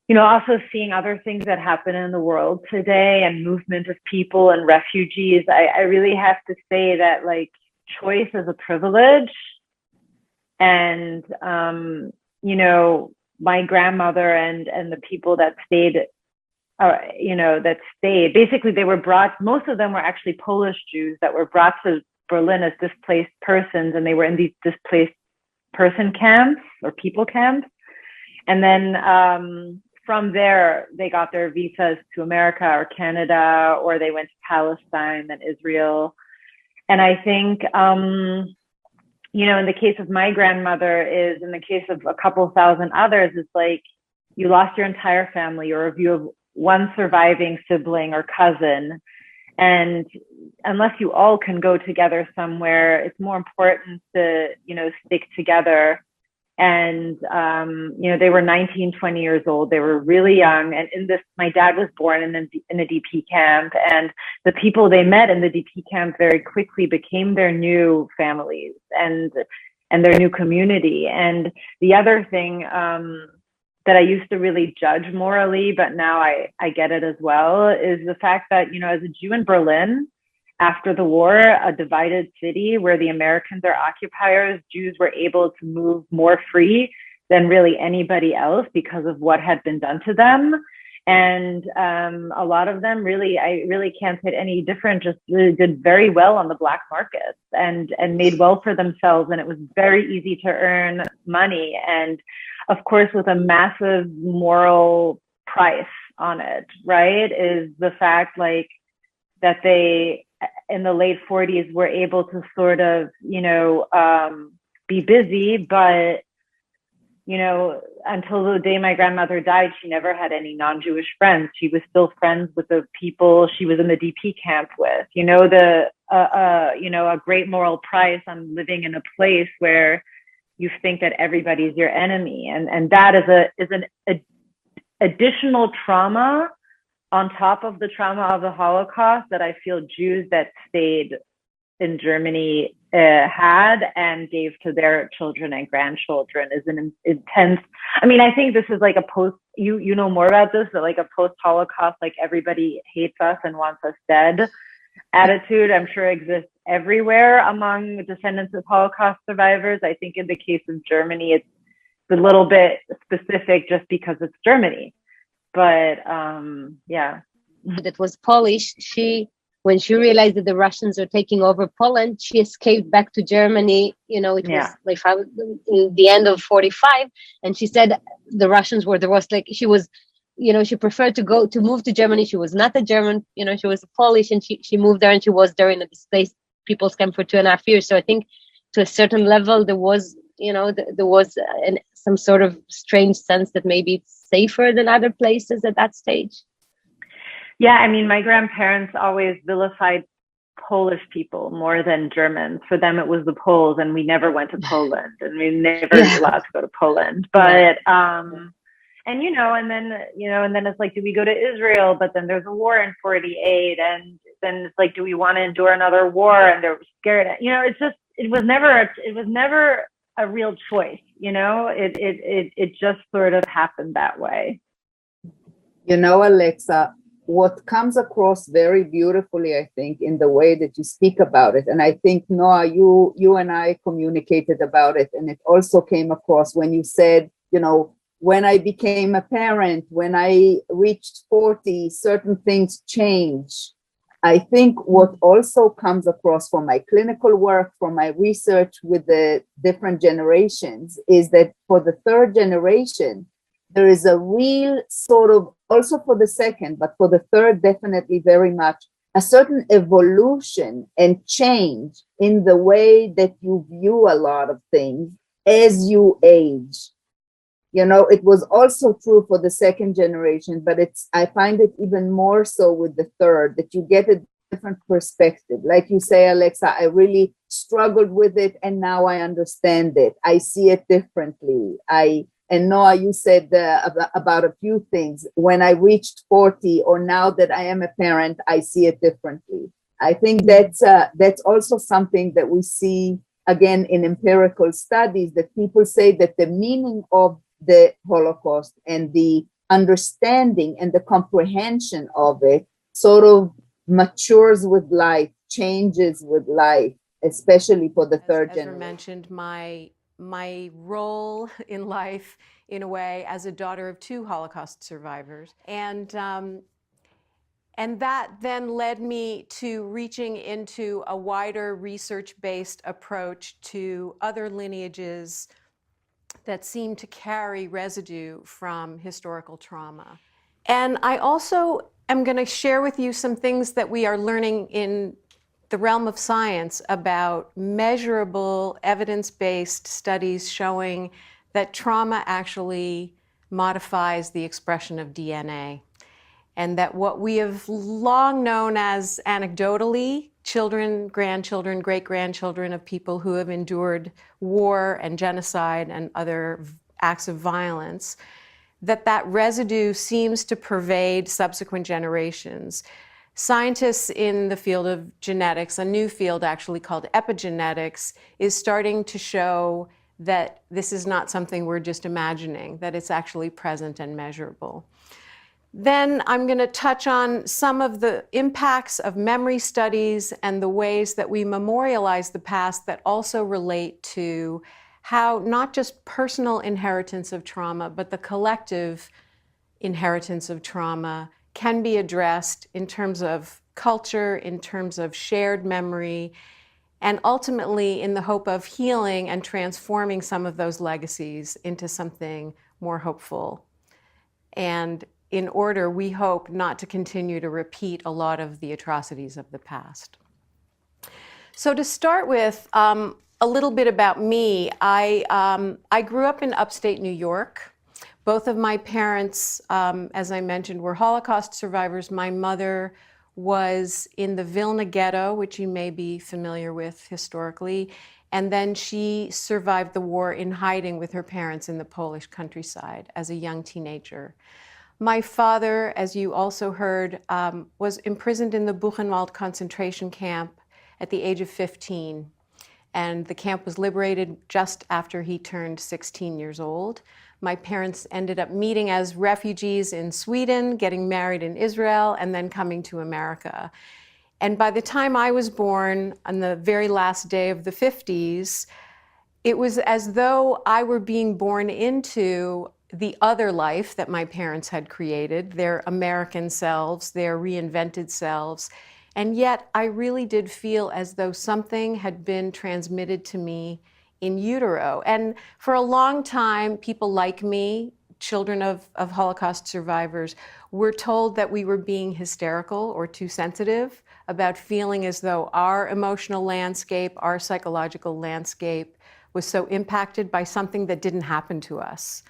S24: you know, also seeing other things that happen in the world today and movement of people and refugees, I really have to say that, like, choice is a privilege. And, you know, my grandmother and the people that stayed, basically they were brought, most of them were actually Polish Jews that were brought to Berlin as displaced persons, and they were in these displaced person camps or people camps. And then from there, they got their visas to America or Canada, or they went to Palestine and Israel. And I think, you know, in the case of my grandmother, is in the case of a couple thousand others, it's like you lost your entire family, or if you have one surviving sibling or cousin, and unless you all can go together somewhere, it's more important to, you know, stick together. And, you know, they were 19, 20 years old. They were really young. And in this, my dad was born in a DP camp, and the people they met in the DP camp very quickly became their new families and their new community. And the other thing, that I used to really judge morally, but now I get it as well, is the fact that, you know, as a Jew in Berlin, after the war, a divided city where the Americans are occupiers, Jews were able to move more free than really anybody else because of what had been done to them. And a lot of them really, I really can't say any different, just really did very well on the black market and made well for themselves. And it was very easy to earn money. And of course, with a massive moral price on it, right, is the fact, like, that they, in the late 40s, were able to sort of, you know, be busy, but, you know, until the day my grandmother died, she never had any non-Jewish friends. She was still friends with the people she was in the DP camp with. You know, you know, a great moral price on living in a place where you think that everybody's your enemy, and that is an additional trauma on top of the trauma of the Holocaust that I feel Jews that stayed in Germany had and gave to their children and grandchildren is an intense. I mean, I think this is like a post. You know more about this, but like a post-Holocaust, like everybody hates us and wants us dead attitude, I'm sure exists everywhere among descendants of Holocaust survivors. I think in the case of Germany, it's a little bit specific just because it's Germany. But yeah.
S3: That was Polish. When she realized that the Russians are taking over Poland, she escaped back to Germany. You know, it was like in the end of 45. And she said the Russians were the worst. Like, she was, you know, she preferred to move to Germany. She was not a German, you know, she was Polish, and she moved there, and she was there in a displaced people's camp for 2.5 years. So I think to a certain level, there was, you know, there was some sort of strange sense that maybe it's safer than other places at that stage.
S24: Yeah, I mean, my grandparents always vilified Polish people more than Germans. For them, it was the Poles, and we never went to Poland, and we never allowed to go to Poland. But and you know, and then it's like, do we go to Israel? But then there's a war in 48, and then it's like, do we want to endure another war? And they're scared. You know, it's just it was never a real choice. You know, it just sort of happened that way.
S5: You know, Alexa, what comes across very beautifully, I think, in the way that you speak about it, and I think, Noah, you and I communicated about it, and it also came across when you said, you know, when I became a parent, when I reached 40, certain things change. I think what also comes across from my clinical work, from my research with the different generations, is that for the third generation, there is a real sort of, also for the second, but for the third, definitely very much, a certain evolution and change in the way that you view a lot of things as you age. You know, it was also true for the second generation, but I find it even more so with the third, that you get a different perspective. Like you say, Alexa, I really struggled with it and now I understand it. I see it differently. And Noah, you said about a few things. When I reached 40 or now that I am a parent, I see it differently. I think that's also something that we see again in empirical studies, that people say that the meaning of the Holocaust and the understanding and the comprehension of it sort of matures with life, changes with life, especially for the third
S6: Ezra
S5: generation.
S6: mentioned my role in life, in a way, as a daughter of 2 Holocaust survivors. And that then led me to reaching into a wider research-based approach to other lineages that seem to carry residue from historical trauma. And I also am going to share with you some things that we are learning in the realm of science about measurable evidence-based studies showing that trauma actually modifies the expression of DNA. And that what we have long known as anecdotally, children, grandchildren, great-grandchildren of people who have endured war and genocide and other acts of violence, that residue seems to pervade subsequent generations. Scientists in the field of genetics, a new field actually called epigenetics, is starting to show that this is not something we're just imagining, that it's actually present and measurable. Then I'm going to touch on some of the impacts of memory studies and the ways that we memorialize the past that also relate to how not just personal inheritance of trauma, but the collective inheritance of trauma can be addressed in terms of culture, in terms of shared memory, and ultimately in the hope of healing and transforming some of those legacies into something more hopeful. And in order, we hope, not to continue to repeat a lot of the atrocities of the past. So to start with, a little bit about me. I grew up in upstate New York. Both of my parents, as I mentioned, were Holocaust survivors. My mother was in the Vilna ghetto, which you may be familiar with historically, and then she survived the war in hiding with her parents in the Polish countryside as a young teenager. My father, as you also heard, was imprisoned in the Buchenwald concentration camp at the age of 15. And the camp was liberated just after he turned 16 years old. My parents ended up meeting as refugees in Sweden, getting married in Israel, and then coming to America. And by the time I was born, on the very last day of the 50s, it was as though I were being born into the other life that my parents had created, their American selves, their reinvented selves. And yet I really did feel as though something had been transmitted to me in utero. And for a long time, people like me, children of Holocaust survivors, were told that we were being hysterical or too sensitive about feeling as though our emotional landscape, our psychological landscape was so impacted by something that didn't happen to us.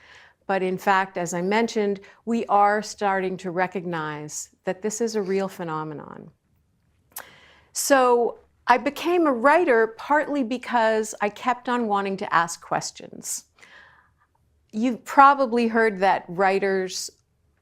S6: But in fact, as I mentioned, we are starting to recognize that this is a real phenomenon. So I became a writer partly because I kept on wanting to ask questions. You've probably heard that writers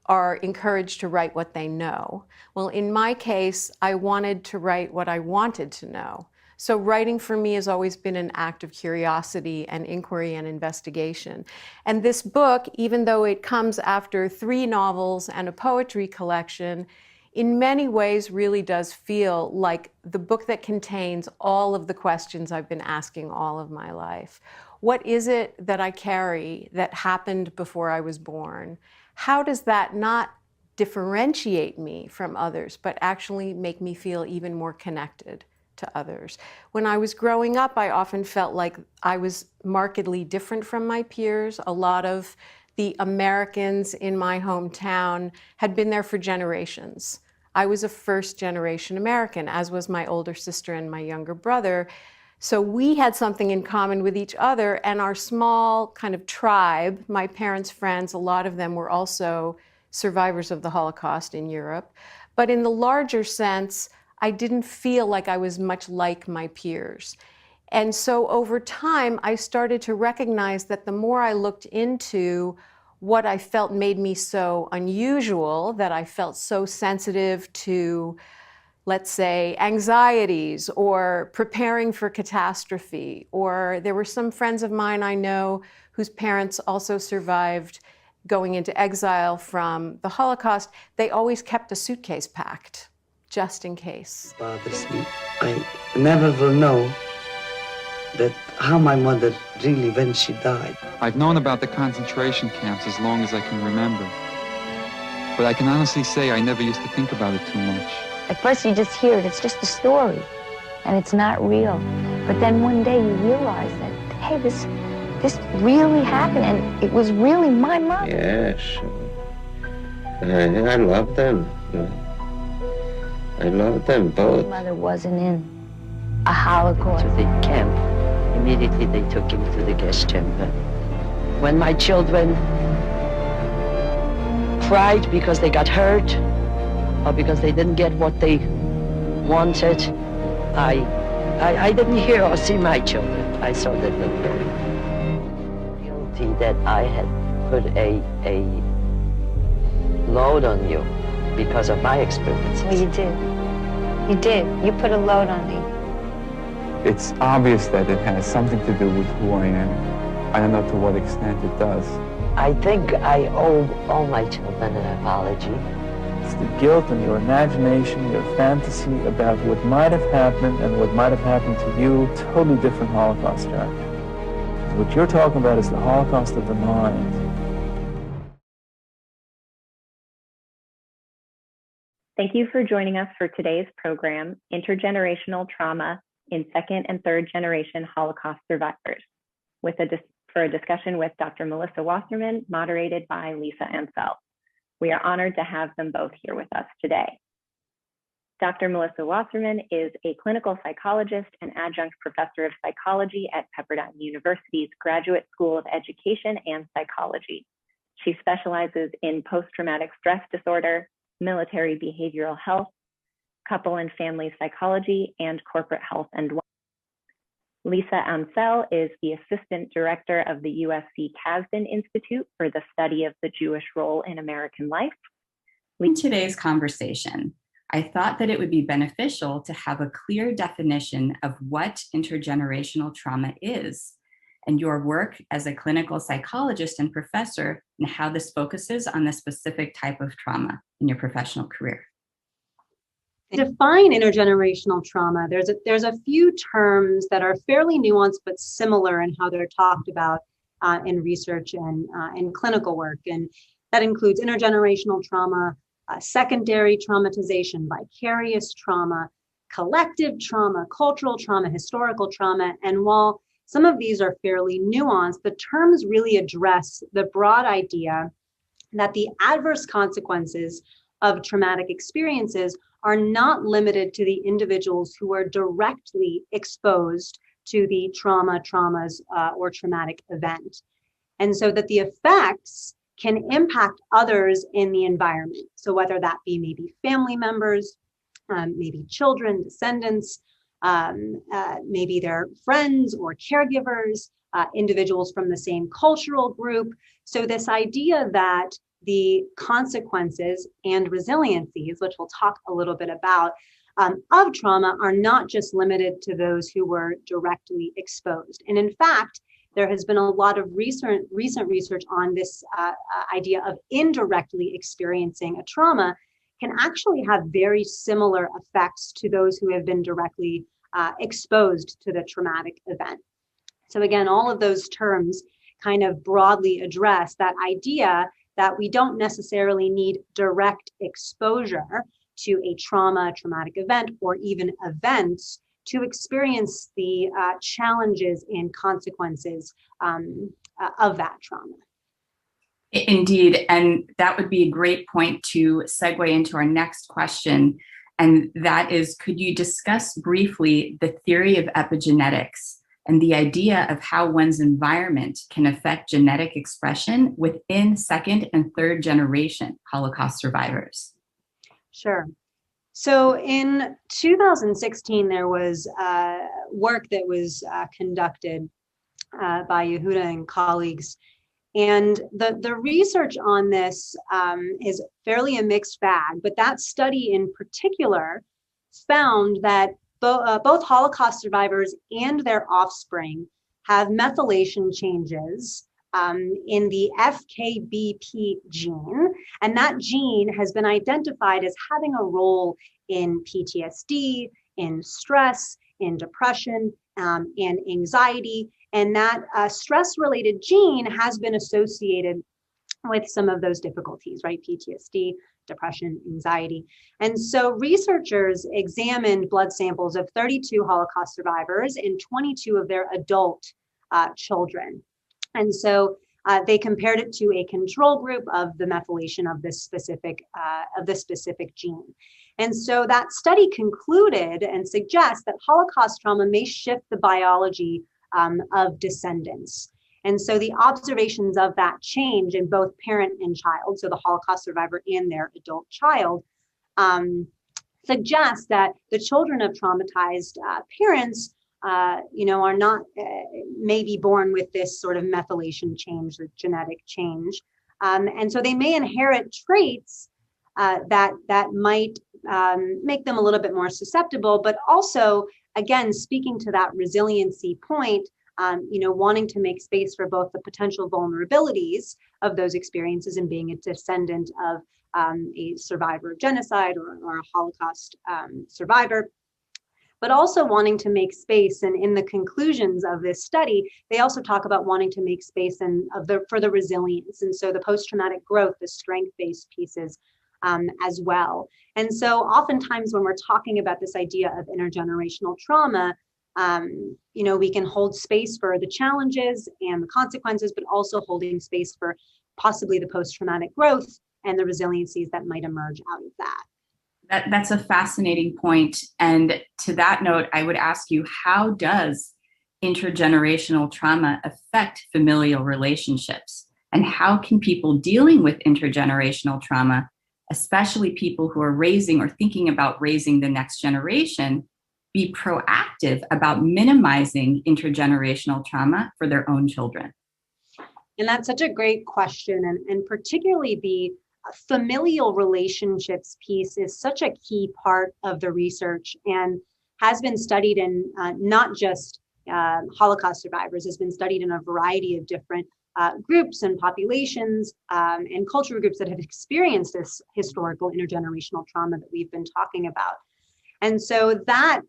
S6: are encouraged to write what they know. Well, in my case, I wanted to write what I wanted to know. So writing for me has always been an act of curiosity and inquiry and investigation. And this book, even though it comes after 3 novels and a poetry collection, in many ways really does feel like the book that contains all of the questions I've been asking all of my life. What is it that I carry that happened before I was born? How does that not differentiate me from others, but actually make me feel even more connected to others? When I was growing up, I often felt like I was markedly different from my peers. A lot of the Americans in my hometown had been there for generations. I was a first-generation American, as was my older sister and my younger brother. So we had something in common with each other, and our small kind of tribe, my parents' friends, a lot of them were also survivors of the Holocaust in Europe. But in the larger sense, I didn't feel like I was much like my peers. And so over time, I started to recognize that the more I looked into what I felt made me so unusual, that I felt so sensitive to, let's say, anxieties or preparing for catastrophe, or there were some friends of mine I know whose parents also survived going into exile from the Holocaust. They always kept a suitcase packed, just in case.
S2: Bothers me. I never will know that how my mother really, when she died.
S7: I've known about the concentration camps as long as I can remember. But I can honestly say I never used to think about it too much.
S8: At first you just hear it, it's just a story, and it's not real. But then one day you realize that, hey, this really happened, and it was really my mother.
S9: Yes, I love them. I love them both.
S8: My mother wasn't in a Holocaust.
S15: To the camp. Immediately they took him to the gas chamber. When my children cried because they got hurt or because they didn't get what they wanted, I didn't hear or see my children. I saw that they were guilty that I had put a load on you because of my experiences.
S8: Well, you did. You did. You put a load on me.
S7: It's obvious that it has something to do with who I am. I don't know to what extent it does.
S15: I think I owe all my children an apology.
S25: It's the guilt and your imagination, your fantasy about what might have happened and what might have happened to you. Totally different Holocaust, Jack. What you're talking about is the Holocaust of the mind.
S24: Thank you for joining us for today's program, Intergenerational Trauma in Second and Third Generation Holocaust Survivors, for a discussion with Dr. Melissa Wasserman, moderated by Lisa Ansell. We are honored to have them both here with us today. Dr. Melissa Wasserman is a clinical psychologist and adjunct professor of psychology at Pepperdine University's Graduate School of Education and Psychology. She specializes in post-traumatic stress disorder, military behavioral health, couple and family psychology, and corporate health and wellness. Lisa Ansell is the Assistant Director of the USC Kasdan Institute for the Study of the Jewish Role in American Life.
S26: In today's conversation, I thought that it would be beneficial to have a clear definition of what intergenerational trauma is, and your work as a clinical psychologist and professor, and how this focuses on the specific type of trauma in your professional career.
S27: To define intergenerational trauma, there's a few terms that are fairly nuanced but similar in how they're talked about in research and in clinical work. And that includes intergenerational trauma, secondary traumatization, vicarious trauma, collective trauma, cultural trauma, historical trauma. And while some of these are fairly nuanced, the terms really address the broad idea that the adverse consequences of traumatic experiences are not limited to the individuals who are directly exposed to the traumas, or traumatic event. And so that the effects can impact others in the environment. So whether that be maybe family members, maybe children, descendants, maybe their friends or caregivers, individuals from the same cultural group. So this idea that the consequences and resiliencies, which we'll talk a little bit about, of trauma are not just limited to those who were directly exposed. And in fact, there has been a lot of recent research on this idea of indirectly experiencing a trauma can actually have very similar effects to those who have been directly exposed to the traumatic event. So again, all of those terms kind of broadly address that idea that we don't necessarily need direct exposure to a traumatic event, or even events to experience the challenges and consequences of that trauma.
S26: Indeed, and that would be a great point to segue into our next question. And that is, could you discuss briefly the theory of epigenetics and the idea of how one's environment can affect genetic expression within second and third generation Holocaust survivors?
S27: Sure. So in 2016, there was work that was conducted by Yehuda and colleagues. And the research on this is fairly a mixed bag, but that study in particular found that both Holocaust survivors and their offspring have methylation changes in the FKBP gene, and that gene has been identified as having a role in PTSD, in stress, in depression, and anxiety. And that stress-related gene has been associated with some of those difficulties, right? PTSD, depression, anxiety. And so researchers examined blood samples of 32 Holocaust survivors and 22 of their adult children. And so they compared it to a control group of the methylation of this specific gene. And so that study concluded and suggests that Holocaust trauma may shift the biology of descendants. And so the observations of that change in both parent and child, so the Holocaust survivor and their adult child, suggest that the children of traumatized parents are not maybe born with this sort of methylation change, the genetic change. And so they may inherit traits that might make them a little bit more susceptible, but also, again, speaking to that resiliency point, wanting to make space for both the potential vulnerabilities of those experiences and being a descendant of a survivor of genocide or a Holocaust survivor, but also wanting to make space. And in the conclusions of this study, they also talk about wanting to make space for the resilience. And so the post-traumatic growth, the strength-based pieces as well. And so oftentimes when we're talking about this idea of intergenerational trauma, we can hold space for the challenges and the consequences, but also holding space for possibly the post-traumatic growth and the resiliencies that might emerge out of that.
S26: That's a fascinating point. And to that note, I would ask you, how does intergenerational trauma affect familial relationships? And how can people dealing with intergenerational trauma, especially people who are raising or thinking about raising the next generation, be proactive about minimizing intergenerational trauma for their own children?
S27: And that's such a great question. And particularly the familial relationships piece is such a key part of the research and has been studied in not just Holocaust survivors, has been studied in a variety of different groups and populations and cultural groups that have experienced this historical intergenerational trauma that we've been talking about. And so that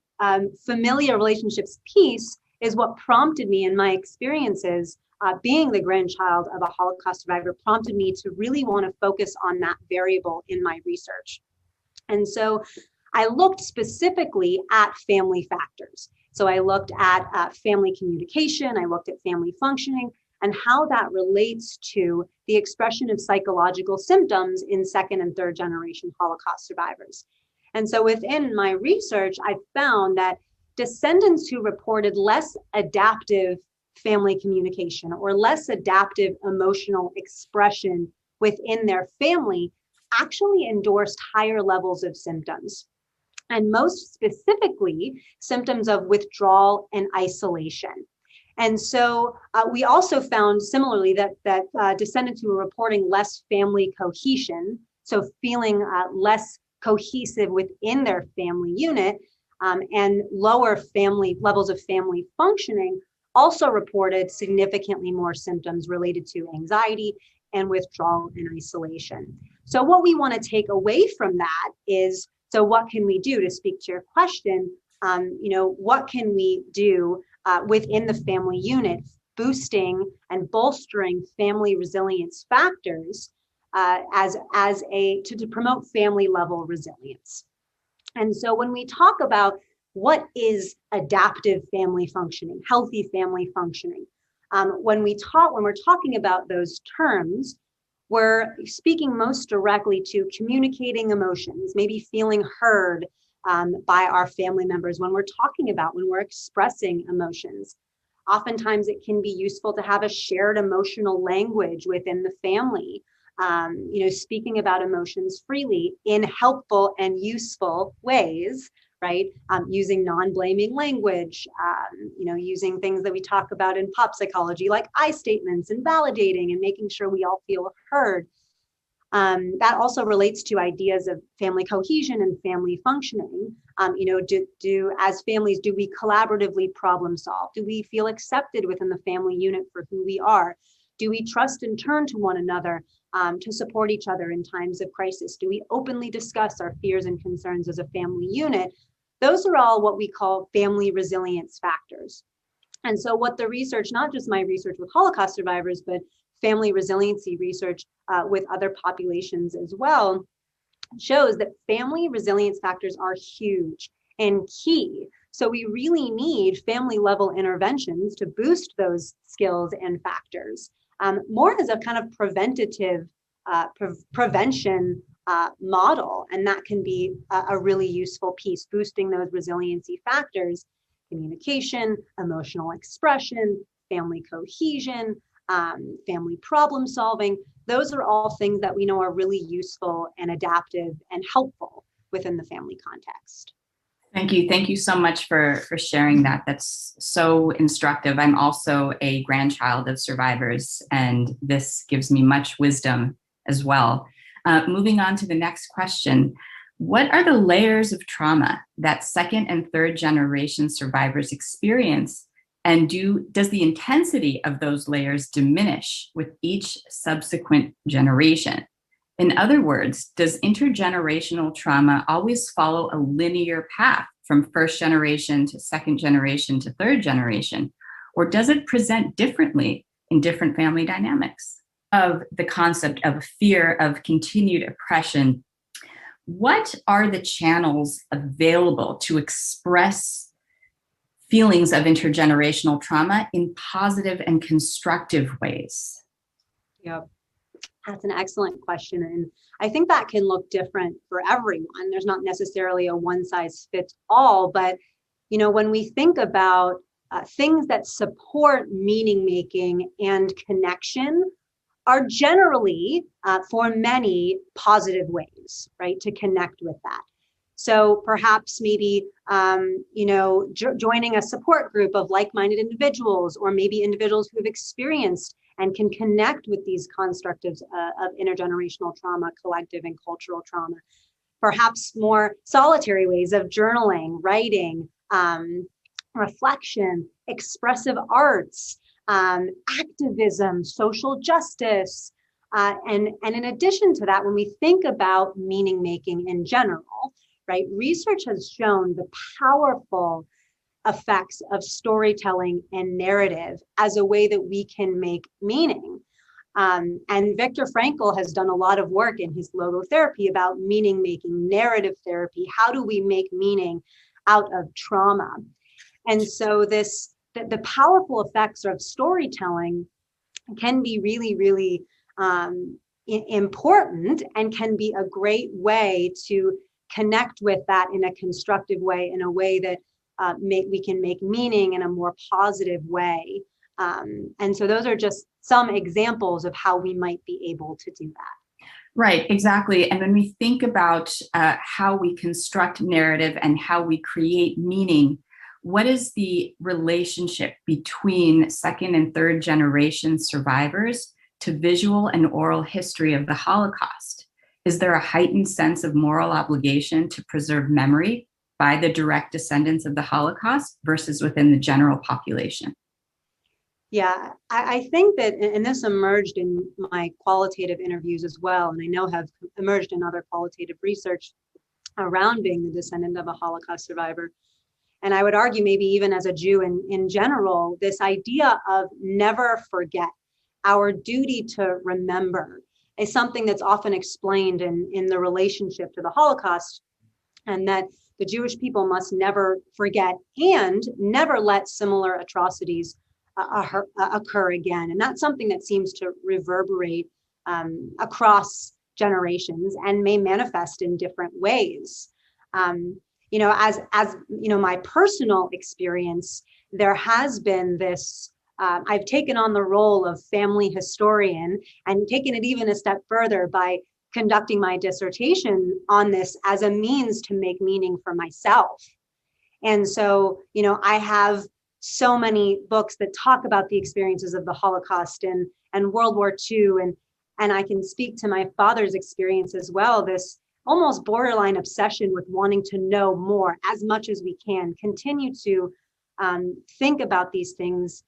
S27: familial relationships piece is what prompted me in my experiences being the grandchild of a Holocaust survivor, prompted me to really want to focus on that variable in my research. And so I looked specifically at family factors. So I looked at family communication, I looked at family functioning, and how that relates to the expression of psychological symptoms in second and third generation Holocaust survivors. And so within my research, I found that descendants who reported less adaptive family communication or less adaptive emotional expression within their family actually endorsed higher levels of symptoms. And most specifically, symptoms of withdrawal and isolation. And so we also found similarly that descendants who were reporting less family cohesion, so feeling less cohesive within their family unit and lower family levels of family functioning, also reported significantly more symptoms related to anxiety and withdrawal and isolation. So what we want to take away from that is, so what can we do, to speak to your question, what can we do within the family unit, boosting and bolstering family resilience factors to promote family level resilience. And so when we talk about what is adaptive family functioning, healthy family functioning, when we're talking about those terms, we're speaking most directly to communicating emotions, maybe feeling heard by our family members when we're talking about, when we're expressing emotions. Oftentimes it can be useful to have a shared emotional language within the family, speaking about emotions freely in helpful and useful ways, right? Using non-blaming language, using things that we talk about in pop psychology, like I statements and validating and making sure we all feel heard. That also relates to ideas of family cohesion and family functioning. As families, do we collaboratively problem solve? Do we feel accepted within the family unit for who we are? Do we trust and turn to one another to support each other in times of crisis? Do we openly discuss our fears and concerns as a family unit? Those are all what we call family resilience factors. And so what the research, not just my research with Holocaust survivors, but family resiliency research with other populations as well, shows that family resilience factors are huge and key. So we really need family level interventions to boost those skills and factors, more as a kind of preventative prevention model. And that can be a really useful piece, boosting those resiliency factors: communication, emotional expression, family cohesion, family problem solving. Those are all things that we know are really useful and adaptive and helpful within the family context.
S26: Thank you. Thank you so much for sharing that. That's so instructive. I'm also a grandchild of survivors, and this gives me much wisdom as well. Moving on to the next question. What are the layers of trauma that second and third generation survivors experience? And does the intensity of those layers diminish with each subsequent generation? In other words, does intergenerational trauma always follow a linear path from first generation to second generation to third generation? Or does it present differently in different family dynamics? Of the concept of fear of continued oppression, what are the channels available to express feelings of intergenerational trauma in positive and constructive ways?
S27: Yeah, that's an excellent question. And I think that can look different for everyone. There's not necessarily a one size fits all, but when we think about things that support meaning making and connection are generally, for many, positive ways, right, to connect with that. So perhaps maybe, joining a support group of like-minded individuals, or maybe individuals who have experienced and can connect with these constructs of intergenerational trauma, collective and cultural trauma. Perhaps more solitary ways of journaling, writing, reflection, expressive arts, activism, social justice. And in addition to that, when we think about meaning making in general, right, research has shown the powerful effects of storytelling and narrative as a way that we can make meaning. And Viktor Frankl has done a lot of work in his logotherapy about meaning making, narrative therapy. How do we make meaning out of trauma? And so the powerful effects of storytelling can be really, really important, and can be a great way to connect with that in a constructive way, in a way that we can make meaning in a more positive way. And so those are just some examples of how we might be able to do that.
S26: Right, exactly. And when we think about how we construct narrative and how we create meaning, what is the relationship between second and third generation survivors to visual and oral history of the Holocaust? Is there a heightened sense of moral obligation to preserve memory by the direct descendants of the Holocaust versus within the general population?
S27: Yeah, I think that, and this emerged in my qualitative interviews as well, and I know have emerged in other qualitative research around being the descendant of a Holocaust survivor. And I would argue, maybe even as a Jew in general, this idea of never forget, our duty to remember, is something that's often explained in the relationship to the Holocaust, and that the Jewish people must never forget and never let similar atrocities occur again. And that's something that seems to reverberate across generations and may manifest in different ways. As my personal experience, there has been this, I've taken on the role of family historian and taken it even a step further by conducting my dissertation on this as a means to make meaning for myself. And so, I have so many books that talk about the experiences of the Holocaust and World War II, and I can speak to my father's experience as well, this almost borderline obsession with wanting to know more as much as we can, continue to think about these things.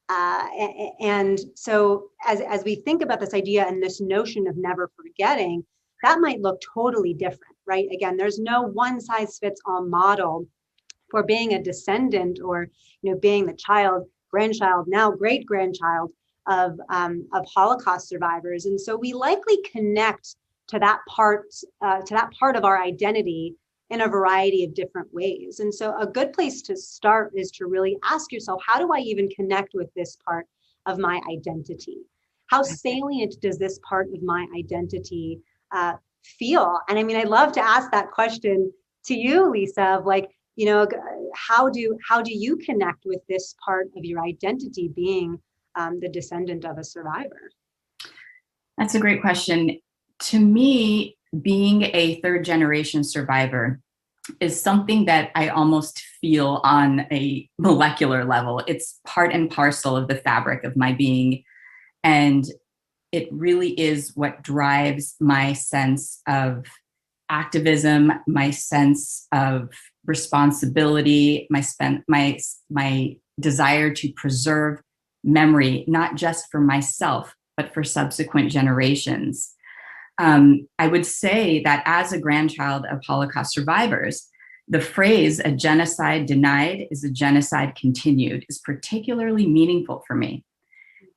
S27: And so as we think about this idea and this notion of never forgetting, that might look totally different, right? Again, there's no one size fits all model for being a descendant or, being the child, grandchild, now great grandchild of Holocaust survivors. And so we likely connect to that part of our identity in a variety of different ways. And so a good place to start is to really ask yourself, how do I even connect with this part of my identity? How salient does this part of my identity feel? And I mean, I'd love to ask that question to you, Lisa, of like, how do you connect with this part of your identity, being the descendant of a survivor?
S26: That's a great question. To me, being a third generation survivor is something that I almost feel on a molecular level. It's part and parcel of the fabric of my being. And it really is what drives my sense of activism, my sense of responsibility, my desire to preserve memory, not just for myself, but for subsequent generations. I would say that as a grandchild of Holocaust survivors, the phrase "a genocide denied is a genocide continued" is particularly meaningful for me.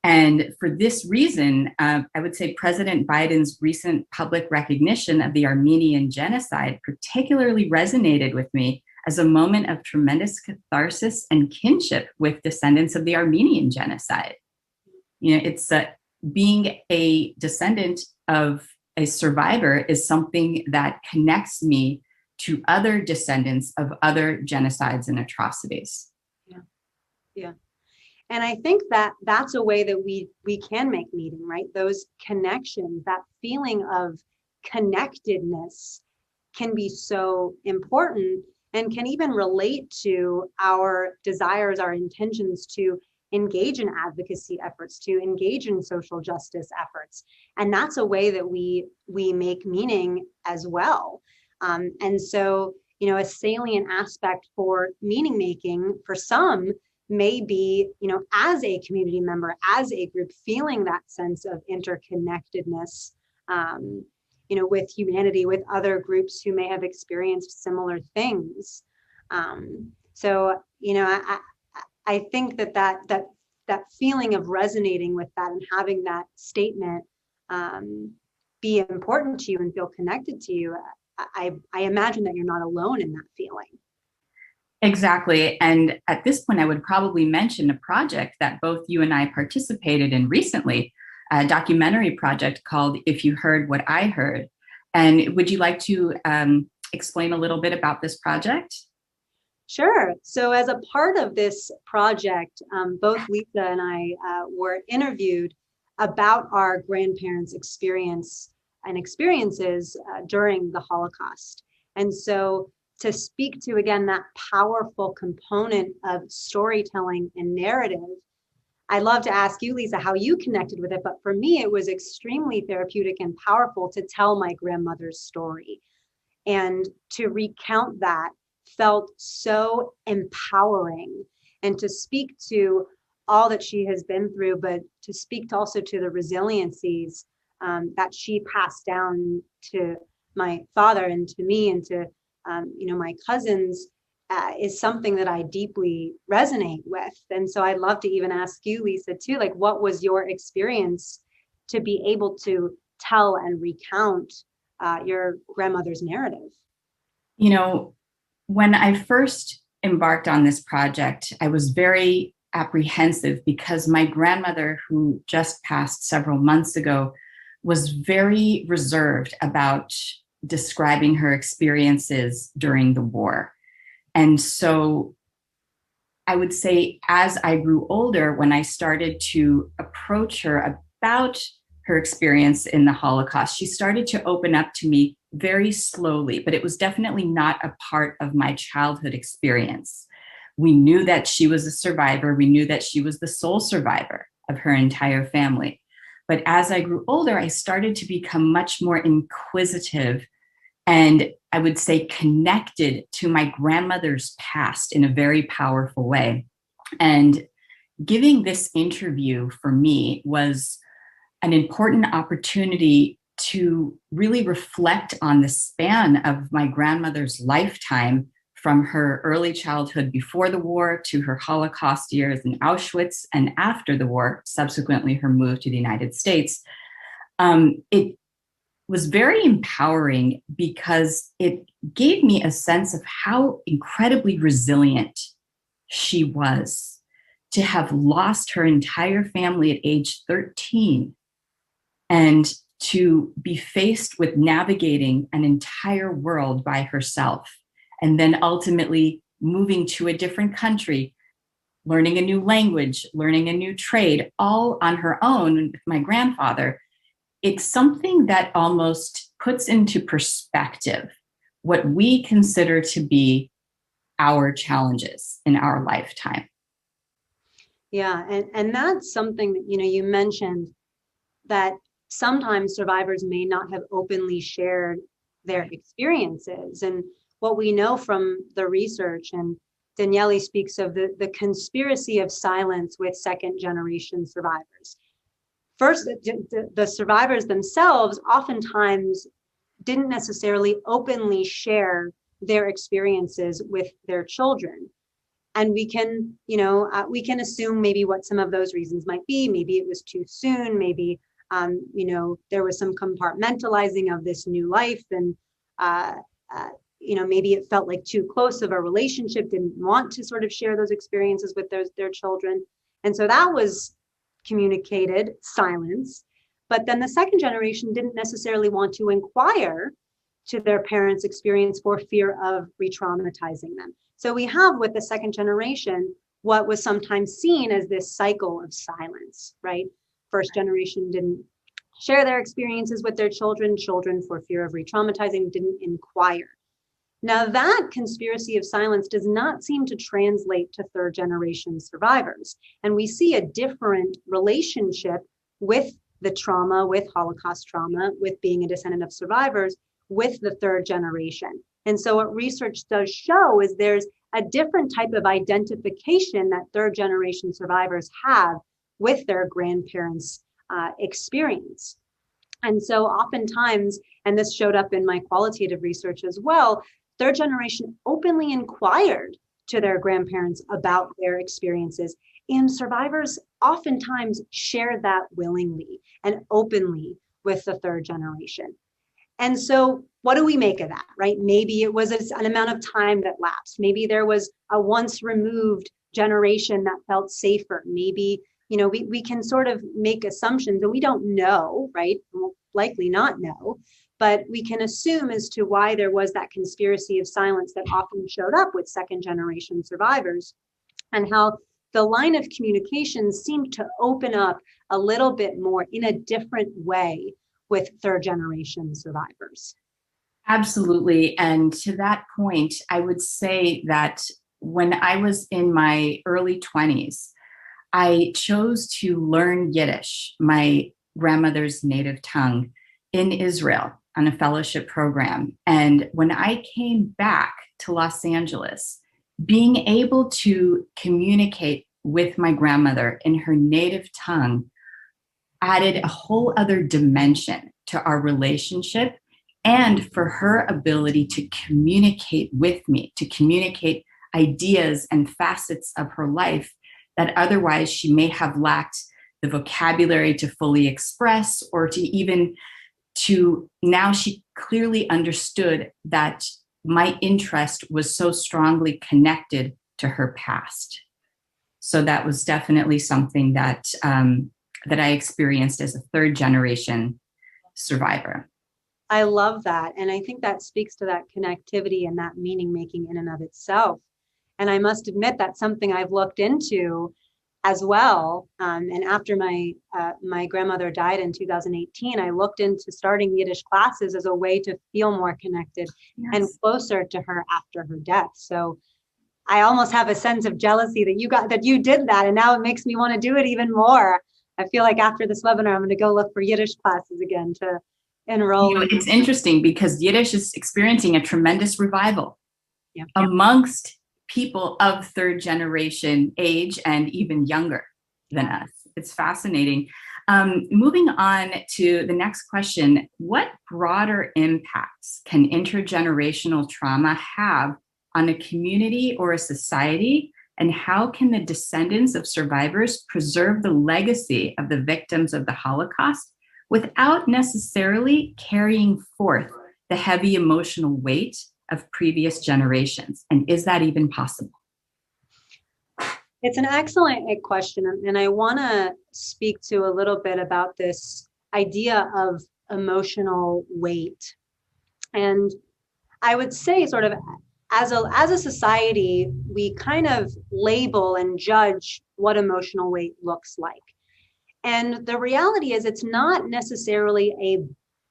S26: And for this reason, I would say President Biden's recent public recognition of the Armenian genocide particularly resonated with me as a moment of tremendous catharsis and kinship with descendants of the Armenian genocide. It's being a descendant of a survivor is something that connects me to other descendants of other genocides and atrocities.
S27: Yeah. And I think that that's a way that we can make meaning, right? Those connections, that feeling of connectedness can be so important and can even relate to our desires, our intentions to engage in advocacy efforts, to engage in social justice efforts. And that's a way that we make meaning as well. And so, a salient aspect for meaning making for some may be, as a community member, as a group, feeling that sense of interconnectedness, with humanity, with other groups who may have experienced similar things. I think that feeling of resonating with that and having that statement be important to you and feel connected to you, I imagine that you're not alone in that feeling.
S26: Exactly. And at this point, I would probably mention a project that both you and I participated in recently, a documentary project called If You Heard What I Heard. And would you like to explain a little bit about this project?
S27: Sure. So as a part of this project, both Lisa and I were interviewed about our grandparents' experiences during the Holocaust. And so to speak to, again, that powerful component of storytelling and narrative, I'd love to ask you, Lisa, how you connected with it. But for me, it was extremely therapeutic and powerful to tell my grandmother's story. And to recount that felt so empowering, and to speak to all that she has been through, but to speak also to the resiliencies that she passed down to my father and to me and to my cousins is something that I deeply resonate with. And so I'd love to even ask you, Lisa, too, like, what was your experience to be able to tell and recount your grandmother's narrative?
S26: When I first embarked on this project, I was very apprehensive because my grandmother, who just passed several months ago, was very reserved about describing her experiences during the war. And so I would say as I grew older, when I started to approach her about her experience in the Holocaust, she started to open up to me very slowly, but it was definitely not a part of my childhood experience. We knew that she was a survivor. We knew that she was the sole survivor of her entire family. But as I grew older, I started to become much more inquisitive and I would say connected to my grandmother's past in a very powerful way. And giving this interview for me was an important opportunity to really reflect on the span of my grandmother's lifetime, from her early childhood before the war to her Holocaust years in Auschwitz, and after the war, subsequently her move to the United States. It was very empowering because it gave me a sense of how incredibly resilient she was to have lost her entire family at age 13 and to be faced with navigating an entire world by herself, and then ultimately moving to a different country, learning a new language, learning a new trade, all on her own with my grandfather. It's something that almost puts into perspective what we consider to be our challenges in our lifetime.
S27: Yeah, and that's something that, you mentioned that sometimes survivors may not have openly shared their experiences. And what we know from the research, and Daniele speaks of the conspiracy of silence with second generation survivors. First, the survivors themselves oftentimes didn't necessarily openly share their experiences with their children. And we can assume maybe what some of those reasons might be. Maybe it was too soon. Maybe, there was some compartmentalizing of this new life, and maybe it felt like too close of a relationship, didn't want to sort of share those experiences with their children. And so that was communicated silence. But then the second generation didn't necessarily want to inquire to their parents' experience for fear of re-traumatizing them. So we have with the second generation what was sometimes seen as this cycle of silence, right? First generation didn't share their experiences with their children. Children, for fear of re-traumatizing, didn't inquire. Now that conspiracy of silence does not seem to translate to third generation survivors. And we see a different relationship with the trauma, with Holocaust trauma, with being a descendant of survivors, with the third generation. And so what research does show is there's a different type of identification that third generation survivors have with their grandparents' experience. And so oftentimes, and this showed up in my qualitative research as well, third generation openly inquired to their grandparents about their experiences, and survivors oftentimes share that willingly and openly with the third generation. And so what do we make of that, right? Maybe it was an amount of time that lapsed. Maybe there was a once removed generation that felt safer. Maybe, we can sort of make assumptions, and we don't know, right? We'll likely not know, but we can assume as to why there was that conspiracy of silence that often showed up with second generation survivors, and how the line of communication seemed to open up a little bit more in a different way with third generation survivors.
S26: Absolutely. And to that point, I would say that when I was in my early 20s, I chose to learn Yiddish, my grandmother's native tongue, in Israel on a fellowship program. And when I came back to Los Angeles, being able to communicate with my grandmother in her native tongue added a whole other dimension to our relationship, and for her ability to communicate with me, to communicate ideas and facets of her life that otherwise she may have lacked the vocabulary to fully express, or now she clearly understood that my interest was so strongly connected to her past. So that was definitely something that I experienced as a third generation survivor.
S27: I love that. And I think that speaks to that connectivity and that meaning making in and of itself. And I must admit that's something I've looked into as well. And after my grandmother died in 2018, I looked into starting Yiddish classes as a way to feel more connected and closer to her after her death. So I almost have a sense of jealousy that you did that. And now it makes me want to do it even more. I feel like after this webinar, I'm going to go look for Yiddish classes again to enroll.
S26: It's interesting because Yiddish is experiencing a tremendous revival amongst people of third generation age and even younger than us. It's fascinating. Moving on to the next question, what broader impacts can intergenerational trauma have on a community or a society? And how can the descendants of survivors preserve the legacy of the victims of the Holocaust without necessarily carrying forth the heavy emotional weight of previous generations? And is that even possible?
S27: It's an excellent question. And I want to speak to a little bit about this idea of emotional weight. And I would say sort of as a society, we kind of label and judge what emotional weight looks like. And the reality is it's not necessarily a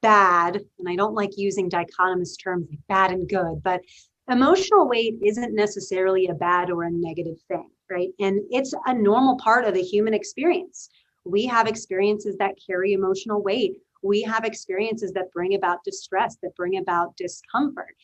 S27: bad, and I don't like using dichotomous terms like bad and good, but emotional weight isn't necessarily a bad or a negative thing, right? And it's a normal part of the human experience. We have experiences that carry emotional weight. We have experiences that bring about distress, that bring about discomfort.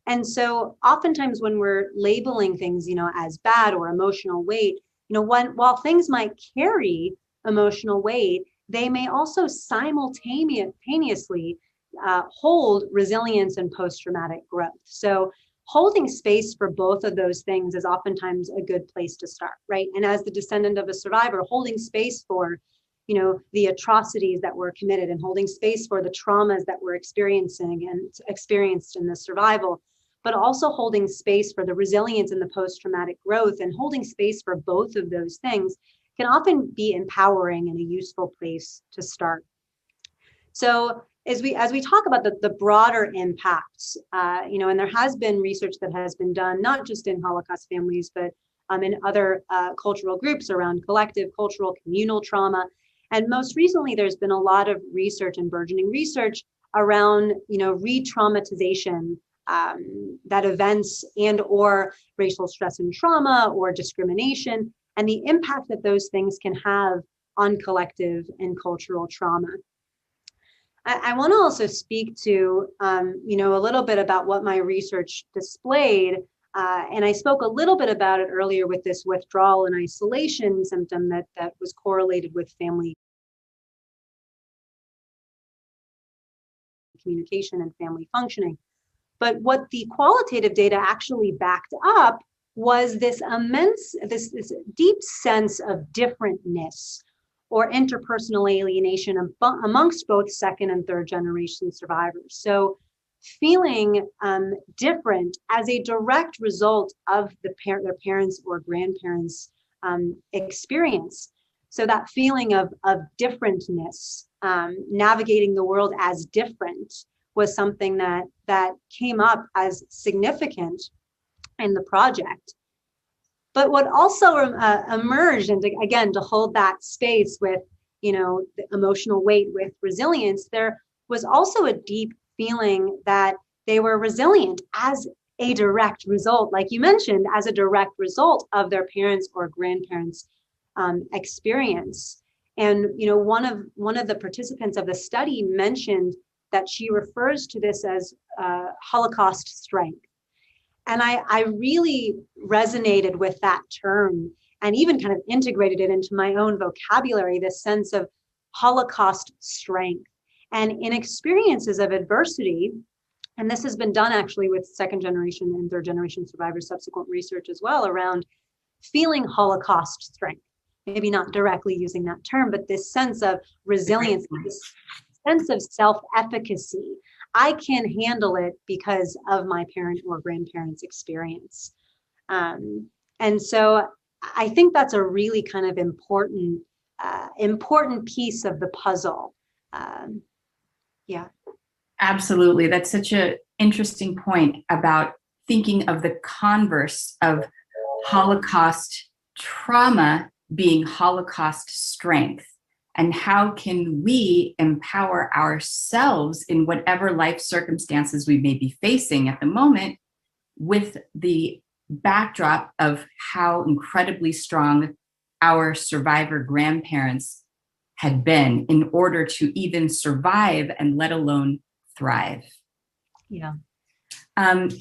S27: And so oftentimes when we're labeling things, as bad or emotional weight, while things might carry emotional weight, they may also simultaneously hold resilience and post-traumatic growth. So holding space for both of those things is oftentimes a good place to start, right? And as the descendant of a survivor, holding space for, the atrocities that were committed and holding space for the traumas that we're experiencing and experienced in the survival, but also holding space for the resilience and the post-traumatic growth and holding space for both of those things can often be empowering and a useful place to start. So as we talk about the broader impacts, and there has been research that has been done, not just in Holocaust families, but in other cultural groups around collective, cultural, communal trauma. And most recently, there's been a lot of research and burgeoning research around, re-traumatization, that events and or racial stress and trauma or discrimination and the impact that those things can have on collective and cultural trauma. I want to also speak to, a little bit about what my research displayed. And I spoke a little bit about it earlier with this withdrawal and isolation symptom that was correlated with family communication and family functioning. But what the qualitative data actually backed up was this deep sense of differentness or interpersonal alienation amongst both second and third generation survivors. So feeling different as a direct result of their parents' or grandparents' experience. So that feeling of differentness, navigating the world as different, was something that came up as significant in the project. But what also emerged, and to hold that space with, the emotional weight with resilience, there was also a deep feeling that they were resilient as a direct result, like you mentioned, as a direct result of their parents' or grandparents' experience. And one of the participants of the study mentioned that she refers to this as Holocaust strength. And I really resonated with that term and even kind of integrated it into my own vocabulary, this sense of Holocaust strength. And in experiences of adversity, and this has been done actually with second generation and third generation survivors, subsequent research as well around feeling Holocaust strength, maybe not directly using that term, but this sense of resilience, this sense of self-efficacy. I can handle it because of my parent or grandparents' experience. And so I think that's a really kind of important piece of the puzzle. Yeah.
S26: Absolutely. That's such an interesting point about thinking of the converse of Holocaust trauma being Holocaust strength. And how can we empower ourselves in whatever life circumstances we may be facing at the moment, with the backdrop of how incredibly strong our survivor grandparents had been in order to even survive and let alone thrive.
S27: Yeah.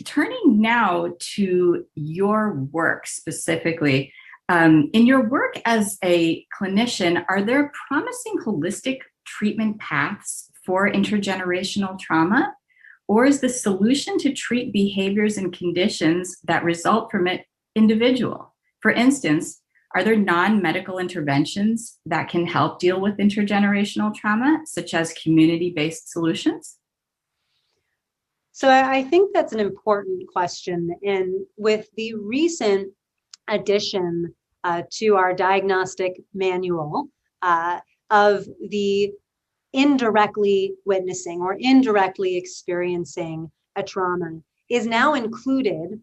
S26: Turning now to your work specifically, in your work as a clinician, are there promising holistic treatment paths for intergenerational trauma? Or is the solution to treat behaviors and conditions that result from it individual? For instance, are there non-medical interventions that can help deal with intergenerational trauma, such as community-based solutions?
S27: So I think that's an important question. And with the recent addition to our diagnostic manual of the indirectly witnessing or indirectly experiencing a trauma is now included,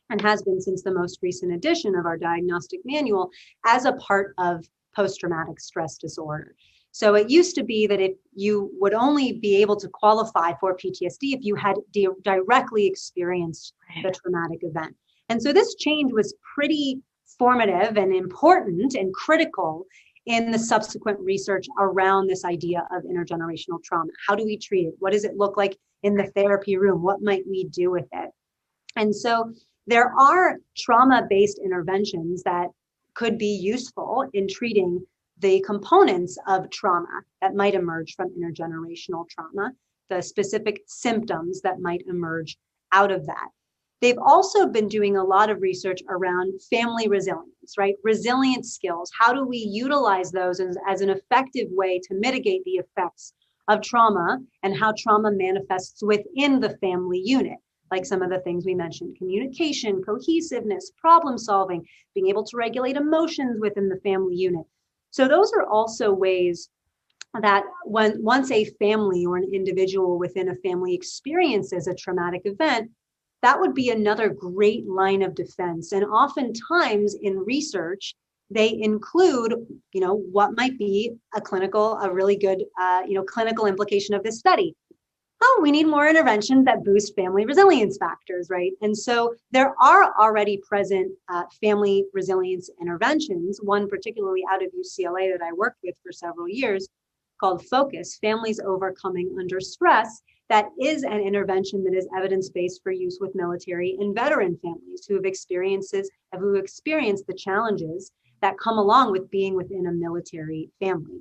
S27: and has been since the most recent edition of our diagnostic manual, as a part of post-traumatic stress disorder. So it used to be that if you would only be able to qualify for PTSD if you had directly experienced the traumatic event. And so this change was pretty formative and important and critical in the subsequent research around this idea of intergenerational trauma. How do we treat it? What does it look like in the therapy room? What might we do with it? And so there are trauma-based interventions that could be useful in treating the components of trauma that might emerge from intergenerational trauma, the specific symptoms that might emerge out of that. They've also been doing a lot of research around family resilience, right? Resilience skills. How do we utilize those as an effective way to mitigate the effects of trauma and how trauma manifests within the family unit? Like some of the things we mentioned: communication, cohesiveness, problem solving, being able to regulate emotions within the family unit. So those are also ways that once a family or an individual within a family experiences a traumatic event, that would be another great line of defense. And oftentimes in research, they include, what might be a really good, clinical implication of this study. Oh, we need more interventions that boost family resilience factors, right? And so there are already present family resilience interventions, one particularly out of UCLA that I worked with for several years called FOCUS, Families Overcoming Under Stress. That is an intervention that is evidence-based for use with military and veteran families who have experienced the challenges that come along with being within a military family.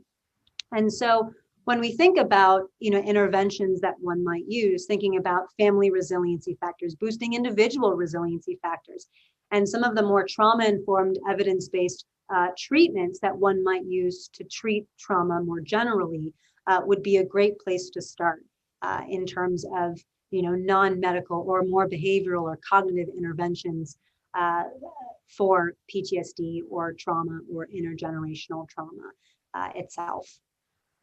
S27: And so when we think about, interventions that one might use, thinking about family resiliency factors, boosting individual resiliency factors, and some of the more trauma-informed evidence-based treatments that one might use to treat trauma more generally would be a great place to start in terms of, non-medical or more behavioral or cognitive interventions for PTSD or trauma or intergenerational trauma itself.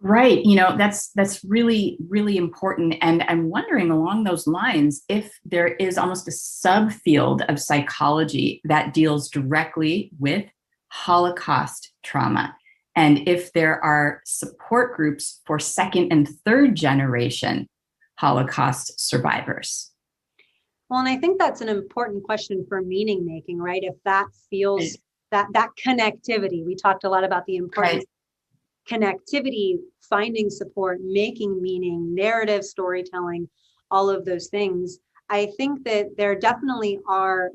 S26: Right. That's really, really important. And I'm wondering along those lines, if there is almost a subfield of psychology that deals directly with Holocaust trauma, and if there are support groups for second and third generation Holocaust survivors.
S27: Well, and I think that's an important question for meaning making, right? If that feels that connectivity, we talked a lot about the importance connectivity, finding support, making meaning, narrative storytelling, all of those things. I think that there definitely are,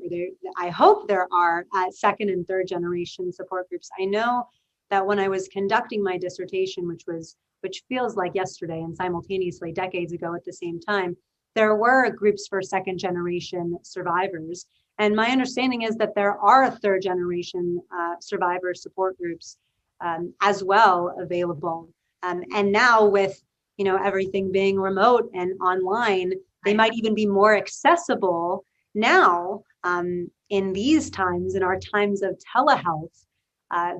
S27: I hope there are second and third generation support groups. I know that when I was conducting my dissertation, which feels like yesterday and simultaneously decades ago at the same time, there were groups for second generation survivors. And my understanding is that there are third generation survivor support groups as well available. And now with, everything being remote and online, they might even be more accessible now in these times, in our times of telehealth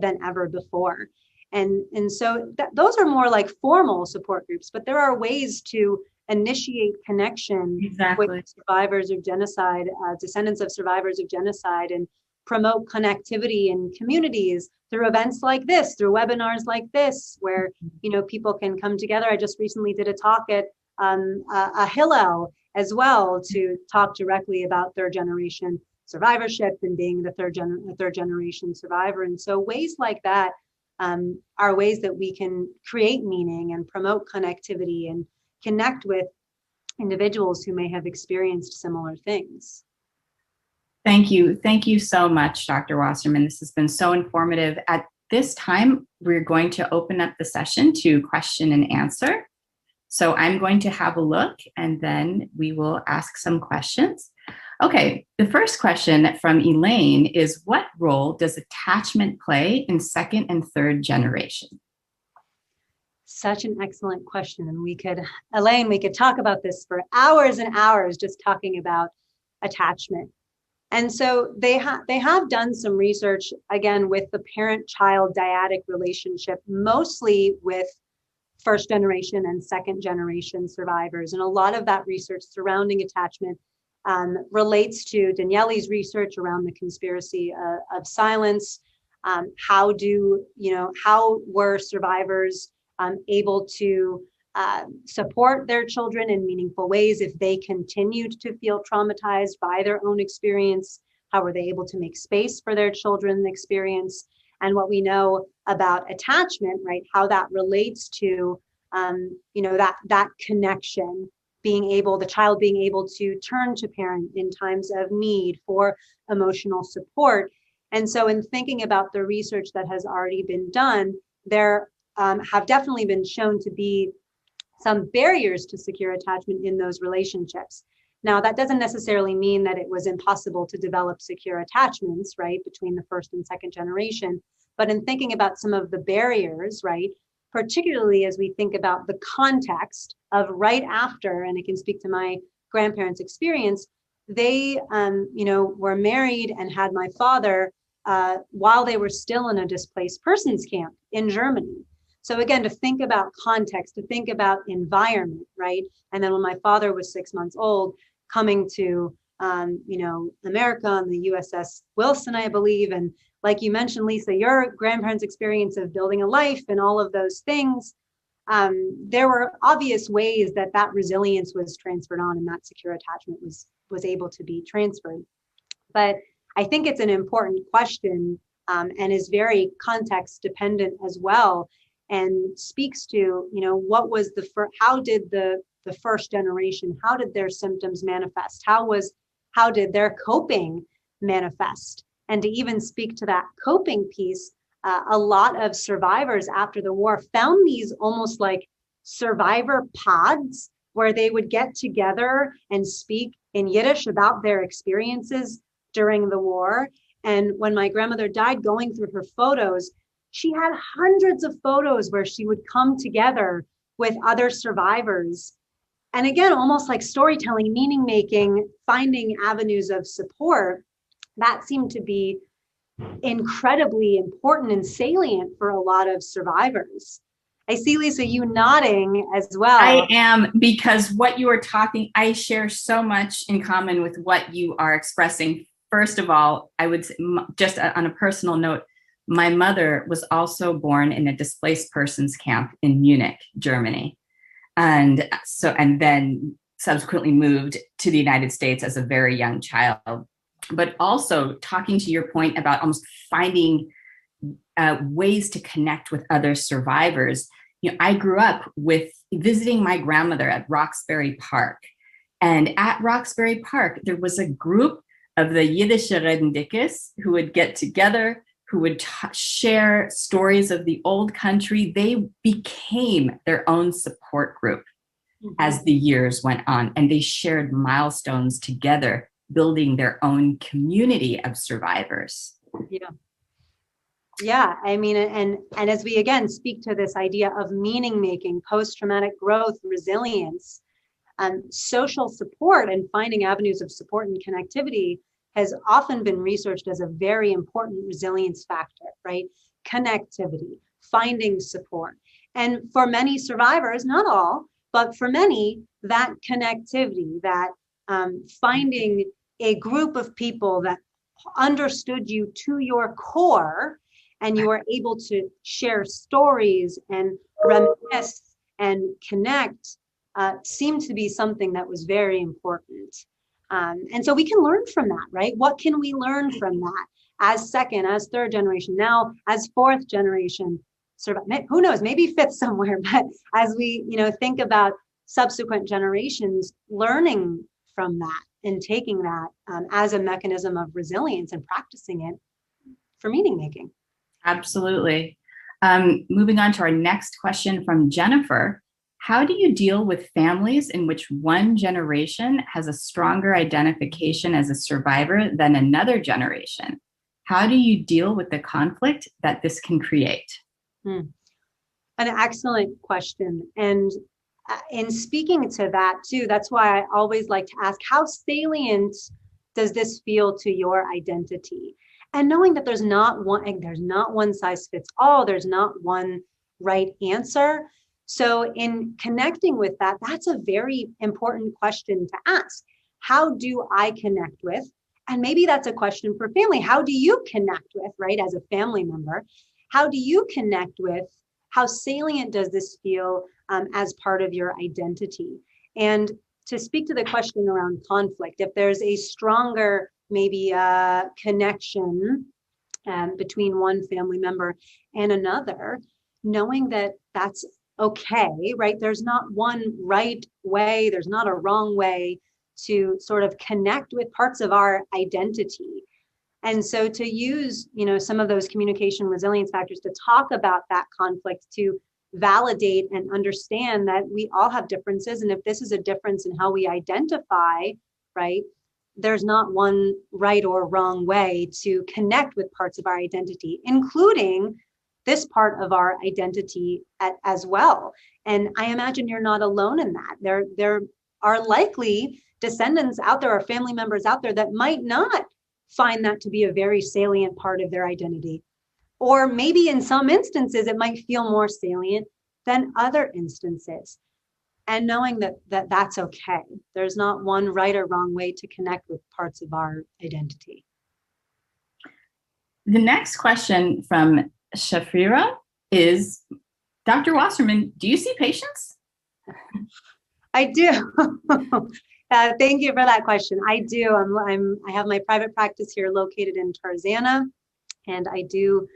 S27: than ever before. And so those are more like formal support groups, but there are ways to initiate connection with survivors of genocide, descendants of survivors of genocide, and promote connectivity in communities through events like this, through webinars like this, where people can come together. I just recently did a talk at a Hillel as well to talk directly about third generation survivorship and being the third generation survivor. And so ways like that are ways that we can create meaning and promote connectivity and connect with individuals who may have experienced similar things.
S26: Thank you. Thank you so much, Dr. Wasserman. This has been so informative. At this time, we're going to open up the session to question and answer. So I'm going to have a look and then we will ask some questions. Okay, the first question from Elaine is, what role does attachment play in second and third generation?
S27: Such an excellent question. And Elaine, we could talk about this for hours and hours, just talking about attachment. And so they have done some research, again, with the parent-child dyadic relationship, mostly with first generation and second generation survivors. And a lot of that research surrounding attachment relates to Daniele's research around the conspiracy of silence. How were survivors able to support their children in meaningful ways if they continued to feel traumatized by their own experience? How were they able to make space for their children's experience? And what we know about attachment, right? How that relates to, that connection, the child being able to turn to parent in times of need for emotional support. And so in thinking about the research that has already been done, there have definitely been shown to be some barriers to secure attachment in those relationships. Now, that doesn't necessarily mean that it was impossible to develop secure attachments, right, between the first and second generation. But in thinking about some of the barriers, right, particularly as we think about the context of right after, and I can speak to my grandparents' experience, they, were married and had my father while they were still in a displaced persons camp in Germany. So again, to think about context, to think about environment, right? And then when my father was 6 months old, coming to, America on the USS Wilson, I believe. And like you mentioned, Lisa, your grandparents' experience of building a life and all of those things, there were obvious ways that resilience was transferred on and that secure attachment was able to be transferred. But I think it's an important question and is very context dependent as well, and speaks to, what was how did the first generation, how did their symptoms manifest? How did their coping manifest? And to even speak to that coping piece, a lot of survivors after the war found these almost like survivor pods where they would get together and speak in Yiddish about their experiences during the war. And when my grandmother died, going through her photos, she had hundreds of photos where she would come together with other survivors. And again, almost like storytelling, meaning making, finding avenues of support, that seemed to be incredibly important and salient for a lot of survivors. I see, Lisa, you nodding as well.
S26: I am, because what you are talking, I share so much in common with what you are expressing. First of all, I would say, just on a personal note, my mother was also born in a displaced persons camp in Munich, Germany. And then subsequently moved to the United States as a very young child. But also talking to your point about almost finding ways to connect with other survivors. I grew up with visiting my grandmother at Roxbury Park. And at Roxbury Park, there was a group of the Yiddish Redendikes who would get together, who would share stories of the old country. They became their own support group as the years went on, and they shared milestones together, building their own community of survivors.
S27: Yeah. I mean, and as we again speak to this idea of meaning making, post-traumatic growth, resilience, social support and finding avenues of support and connectivity has often been researched as a very important resilience factor, right? Connectivity, finding support. And for many survivors, not all, but for many, that connectivity, that finding a group of people that understood you to your core, and you were able to share stories and reminisce and connect, seemed to be something that was very important. And so we can learn from that, right? What can we learn from that as second, as third generation, now as fourth generation? Who knows, maybe fifth somewhere, but as we think about subsequent generations, learning from that and taking that as a mechanism of resilience and practicing it for meaning making.
S26: Absolutely. Moving on to our next question from Jennifer. How do you deal with families in which one generation has a stronger identification as a survivor than another generation? How do you deal with the conflict that this can create?
S27: An excellent question. And in speaking to that too, that's why I always like to ask, how salient does this feel to your identity? And knowing that there's not one size fits all, there's not one right answer. So in connecting with that, that's a very important question to ask. How do I connect with? And maybe that's a question for family. How do you connect with, right, as a family member? How do you connect with? How salient does this feel as part of your identity? And to speak to the question around conflict, if there's a stronger maybe connection between one family member and another, knowing that that's okay, right? There's not one right way, there's not a wrong way to sort of connect with parts of our identity. And so to use, some of those communication resilience factors to talk about that conflict, to validate and understand that we all have differences. And if this is a difference in how we identify, right, there's not one right or wrong way to connect with parts of our identity, including this part of our identity as well. And I imagine you're not alone in that. There are likely descendants out there or family members out there that might not find that to be a very salient part of their identity. Or maybe in some instances, it might feel more salient than other instances. And knowing that that's okay. There's not one right or wrong way to connect with parts of our identity.
S26: The next question from Shafira is, Dr. Wasserman, do you see patients?
S27: I do. Thank you for that question. I do. I have my private practice here located in Tarzana, and I do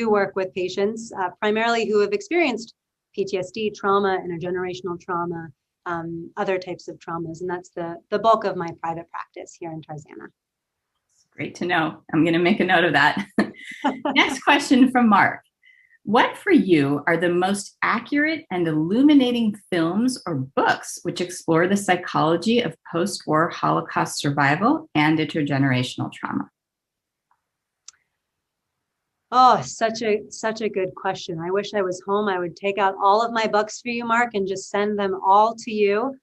S27: work with patients primarily who have experienced PTSD, trauma, intergenerational trauma, other types of traumas, and that's the bulk of my private practice here in Tarzana.
S26: Great to know. I'm going to make a note of that. Next question from Mark. What for you are the most accurate and illuminating films or books which explore the psychology of post-war Holocaust survival and intergenerational trauma?
S27: Oh, such a good question. I wish I was home. I would take out all of my books for you, Mark, and just send them all to you.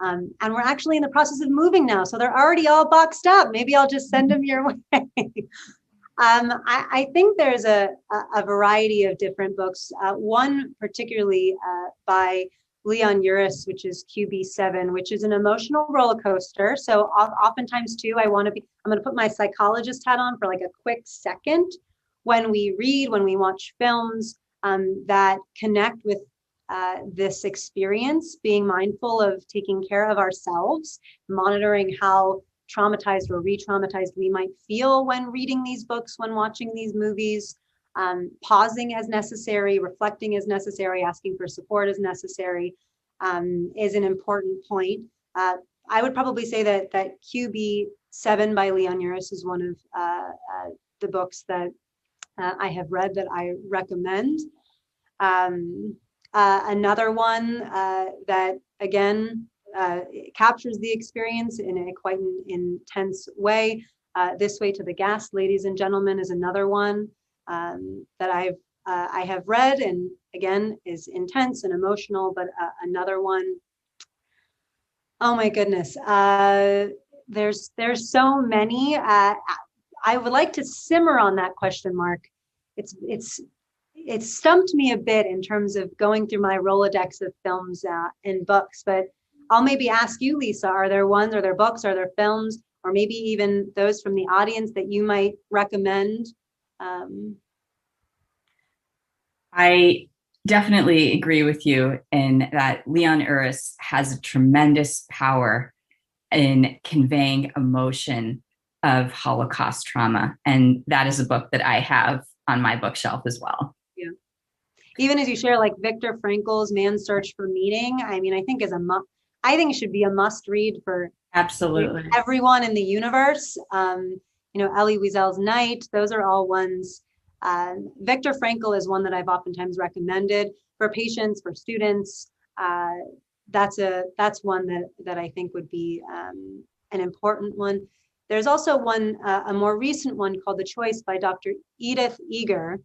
S27: And we're actually in the process of moving now, so they're already all boxed up. Maybe I'll just send them your way. I think there's a variety of different books. One particularly by Leon Uris, which is QB7, which is an emotional roller coaster. So oftentimes too, I'm going to put my psychologist hat on for like a quick second. When we read, when we watch films that connect with this experience, being mindful of taking care of ourselves, monitoring how traumatized or re-traumatized we might feel when reading these books, when watching these movies, pausing as necessary, reflecting as necessary, asking for support as necessary is an important point. I would probably say that QB7 by Leon Uris is one of the books that I have read that I recommend. Another one that again captures the experience in a quite intense way. This Way to the Gas, Ladies and Gentlemen, is another one that I have read, and again is intense and emotional. But another one, oh my goodness, there's so many. I would like to simmer on that question, Mark. It's it stumped me a bit in terms of going through my Rolodex of films and books, but I'll maybe ask you, Lisa, are there books, are there films, or maybe even those from the audience that you might recommend?
S26: I definitely agree with you in that Leon Uris has a tremendous power in conveying emotion of Holocaust trauma. And that is a book that I have on my bookshelf as well.
S27: Yeah. Even as you share, like Viktor Frankl's Man's Search for Meaning, I mean, I think should be a must read for
S26: absolutely
S27: everyone in the universe. Elie Wiesel's Night, those are all ones. Viktor Frankl is one that I've oftentimes recommended for patients, for students. That's one that I think would be an important one. There's also one, a more recent one called The Choice by Dr. Edith Eger.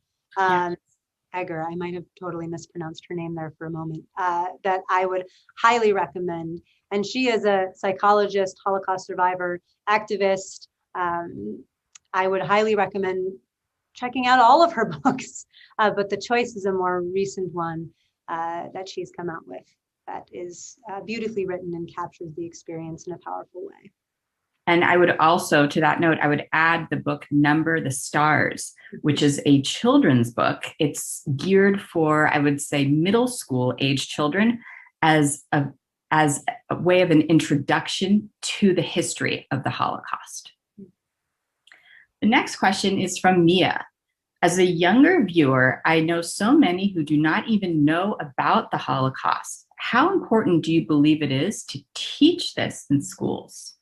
S27: Eger, I might have totally mispronounced her name there for a moment, that I would highly recommend. And she is a psychologist, Holocaust survivor, activist. I would highly recommend checking out all of her books, but The Choice is a more recent one that she's come out with that is beautifully written and captures the experience in a powerful way.
S26: And I would also, to that note, I would add the book Number the Stars, which is a children's book. It's geared for, I would say, middle school age children as a way of an introduction to the history of the Holocaust. The next question is from Mia. As a younger viewer, I know so many who do not even know about the Holocaust. How important do you believe it is to teach this in schools?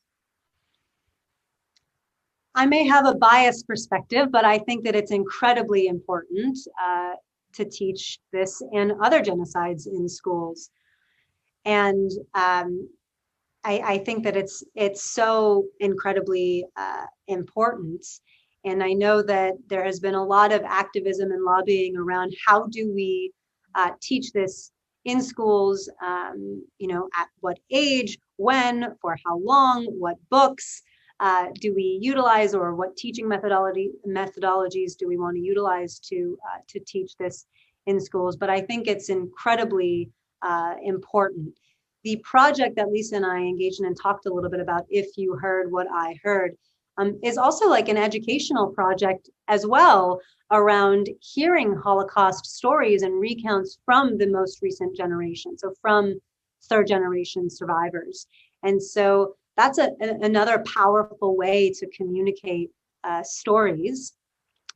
S27: I may have a biased perspective, but I think that it's incredibly important to teach this and other genocides in schools. And I think that it's so incredibly important. And I know that there has been a lot of activism and lobbying around how do we teach this in schools, at what age, when, for how long, what books do we utilize, or what teaching methodologies do we want to utilize to teach this in schools. But I think it's incredibly important. The project that Lisa and I engaged in and talked a little bit about, If You Heard What I Heard, is also like an educational project as well around hearing Holocaust stories and recounts from the most recent generation, so from third generation survivors. And so that's another powerful way to communicate stories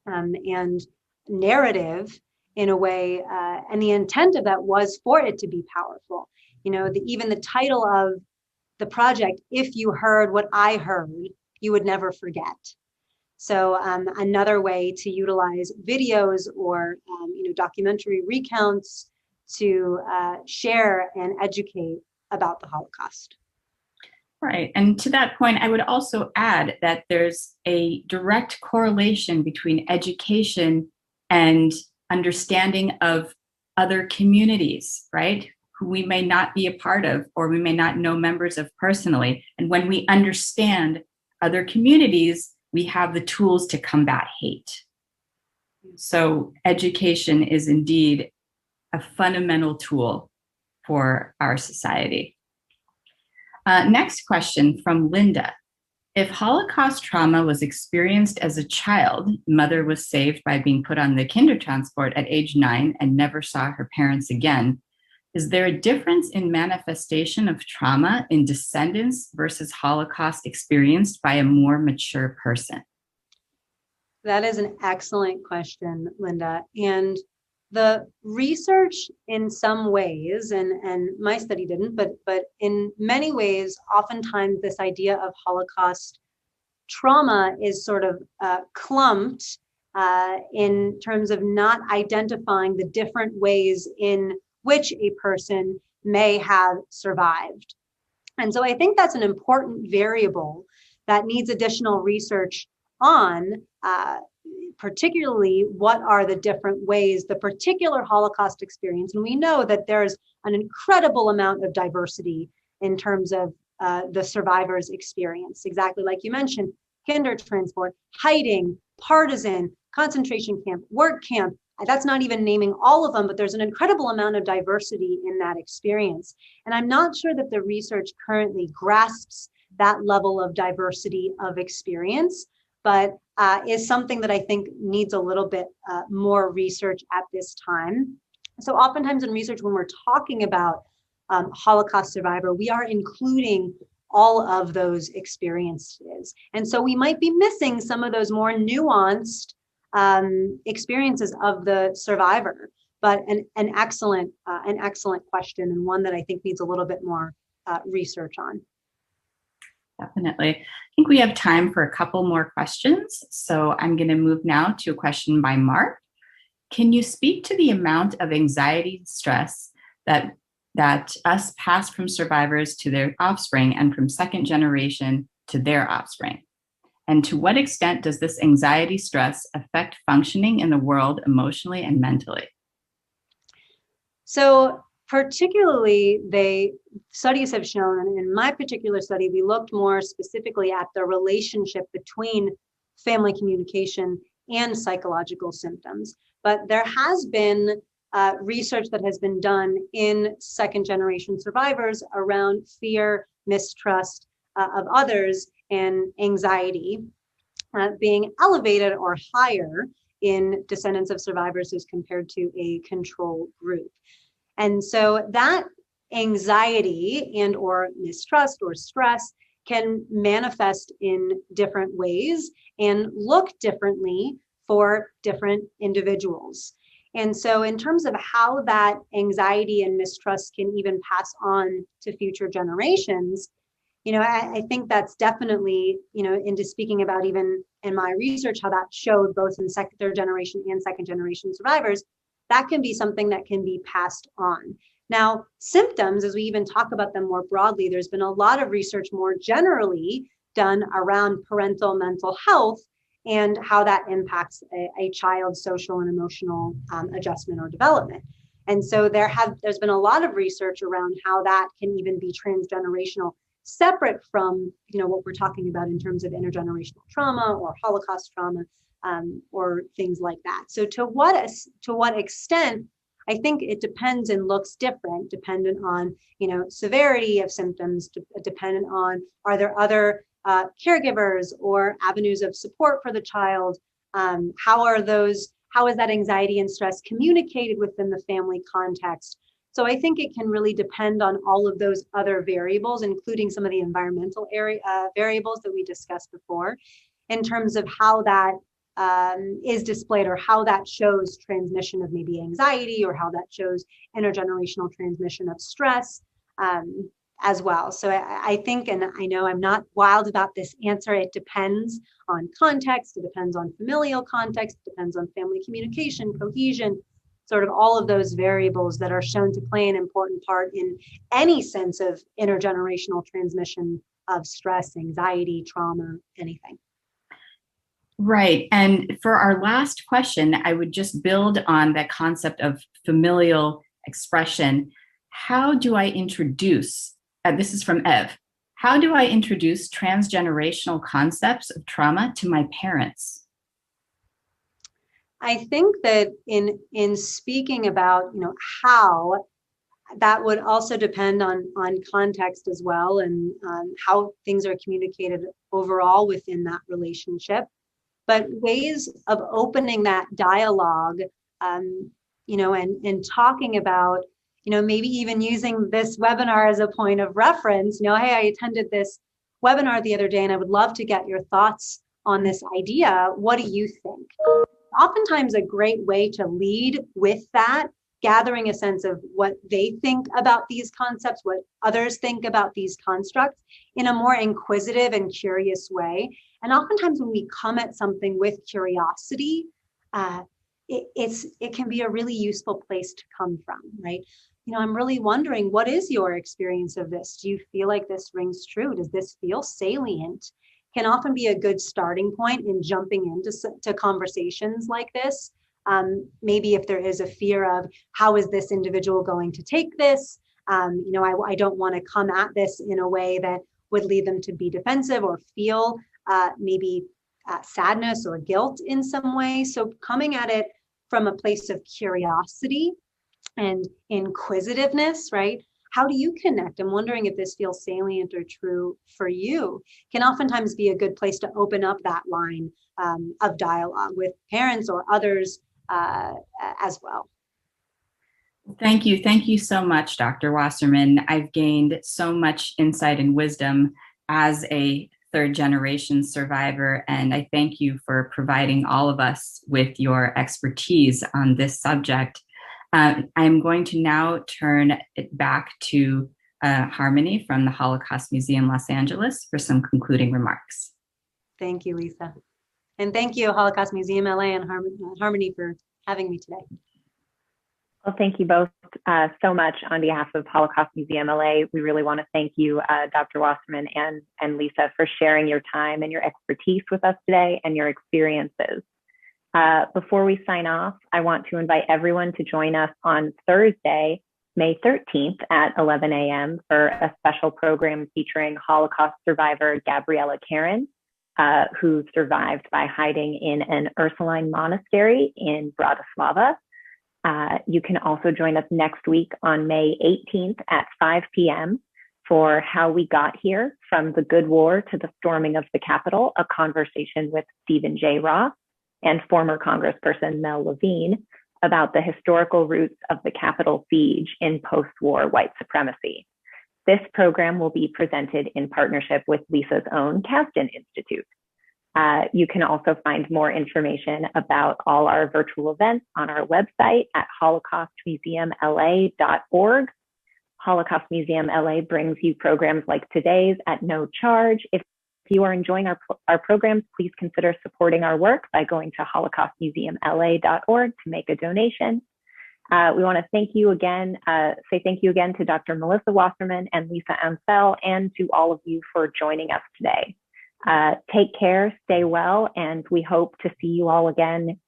S27: and narrative in a way, and the intent of that was for it to be powerful. Even the title of the project, If You Heard What I Heard, you would never forget. So another way to utilize videos or documentary recounts to share and educate about the Holocaust.
S26: Right. And to that point, I would also add that there's a direct correlation between education and understanding of other communities, right? Who we may not be a part of, or we may not know members of personally. And when we understand other communities, we have the tools to combat hate. So education is indeed a fundamental tool for our society. Next question from Linda. If Holocaust trauma was experienced as a child, mother was saved by being put on the Kindertransport at age 9 and never saw her parents again, is there a difference in manifestation of trauma in descendants versus Holocaust experienced by a more mature person?
S27: That is an excellent question, Linda. And the research in some ways, and my study didn't, but in many ways, oftentimes this idea of Holocaust trauma is sort of clumped in terms of not identifying the different ways in which a person may have survived. And so I think that's an important variable that needs additional research on, particularly what are the different ways the particular Holocaust experience. And we know that there's an incredible amount of diversity in terms of the survivors' experience. Exactly like you mentioned, Kindertransport, hiding, partisan, concentration camp, work camp, that's not even naming all of them, but there's an incredible amount of diversity in that experience. And I'm not sure that the research currently grasps that level of diversity of experience, but is something that I think needs a little bit more research at this time. So oftentimes in research, when we're talking about Holocaust survivor, we are including all of those experiences. And so we might be missing some of those more nuanced experiences of the survivor, but an excellent question, and one that I think needs a little bit more research on.
S26: Definitely. I think we have time for a couple more questions. So I'm going to move now to a question by Mark. Can you speak to the amount of anxiety and stress that us pass from survivors to their offspring and from second generation to their offspring? And to what extent does this anxiety stress affect functioning in the world emotionally and mentally?
S27: So particularly, studies have shown, and in my particular study, we looked more specifically at the relationship between family communication and psychological symptoms. But there has been research that has been done in second generation survivors around fear, mistrust of others, and anxiety being elevated or higher in descendants of survivors as compared to a control group. And so that anxiety and or mistrust or stress can manifest in different ways and look differently for different individuals. And so in terms of how that anxiety and mistrust can even pass on to future generations, I think that's definitely, into speaking about even in my research, how that showed both in third generation and second generation survivors, that can be something that can be passed on. Now, symptoms, as we even talk about them more broadly, there's been a lot of research more generally done around parental mental health and how that impacts a child's social and emotional adjustment or development. And so there's been a lot of research around how that can even be transgenerational, separate from what we're talking about in terms of intergenerational trauma or Holocaust trauma or things like that. So to what extent, I think it depends and looks different, dependent on severity of symptoms, dependent on are there other caregivers or avenues of support for the child. How is that anxiety and stress communicated within the family context? So I think it can really depend on all of those other variables, including some of the environmental variables that we discussed before, in terms of how that is displayed or how that shows transmission of maybe anxiety or how that shows intergenerational transmission of stress as well. So I think, and I know I'm not wild about this answer, it depends on context, it depends on familial context, it depends on family communication, cohesion, sort of all of those variables that are shown to play an important part in any sense of intergenerational transmission of stress, anxiety, trauma, anything.
S26: Right. And for our last question, I would just build on that concept of familial expression. How do I introduce, this is from Ev, how do I introduce transgenerational concepts of trauma to my parents?
S27: I think that in speaking about, how, that would also depend on context as well, and how things are communicated overall within that relationship. But ways of opening that dialogue, and talking about, maybe even using this webinar as a point of reference. Hey, I attended this webinar the other day and I would love to get your thoughts on this idea. What do you think? Oftentimes a great way to lead with that, gathering a sense of what they think about these concepts, what others think about these constructs in a more inquisitive and curious way. And oftentimes when we come at something with curiosity, it can be a really useful place to come from, right? I'm really wondering, what is your experience of this? Do you feel like this rings true? Does this feel salient? Can often be a good starting point in jumping into conversations like this. Maybe if there is a fear of how is this individual going to take this? I don't want to come at this in a way that would lead them to be defensive or feel maybe sadness or guilt in some way. So coming at it from a place of curiosity and inquisitiveness, right? How do you connect? I'm wondering if this feels salient or true for you. Can oftentimes be a good place to open up that line of dialogue with parents or others as well.
S26: Thank you. Thank you so much, Dr. Wasserman. I've gained so much insight and wisdom as a third generation survivor, and I thank you for providing all of us with your expertise on this subject. I'm going to now turn it back to Harmony from the Holocaust Museum Los Angeles for some concluding remarks.
S27: Thank you, Lisa. And thank you, Holocaust Museum LA and Harmony for having me today.
S24: Well, thank you both so much on behalf of Holocaust Museum LA. We really want to thank you, Dr. Wasserman and Lisa, for sharing your time and your expertise with us today and your experiences. Before we sign off, I want to invite everyone to join us on Thursday, May 13th at 11 a.m. for a special program featuring Holocaust survivor Gabriella Karen, who survived by hiding in an Ursuline monastery in Bratislava. You can also join us next week on May 18th at 5 p.m. for How We Got Here, From the Good War to the Storming of the Capitol, a conversation with Stephen J. Ross and former Congressperson Mel Levine about the historical roots of the Capitol siege in post-war white supremacy. This program will be presented in partnership with Lisa's own Kasten Institute. You can also find more information about all our virtual events on our website at holocaustmuseumla.org. Holocaust Museum LA brings you programs like today's at no charge. If you are enjoying our programs, please consider supporting our work by going to holocaustmuseumla.org to make a donation. We want to thank you again, say thank you again to Dr. Melissa Wasserman and Lisa Ansel, and to all of you for joining us today. Take care, stay well, and we hope to see you all again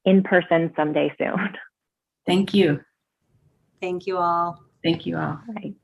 S24: in person someday soon.
S26: Thank you.
S27: Thank you all.
S26: Thank you all.
S24: All right.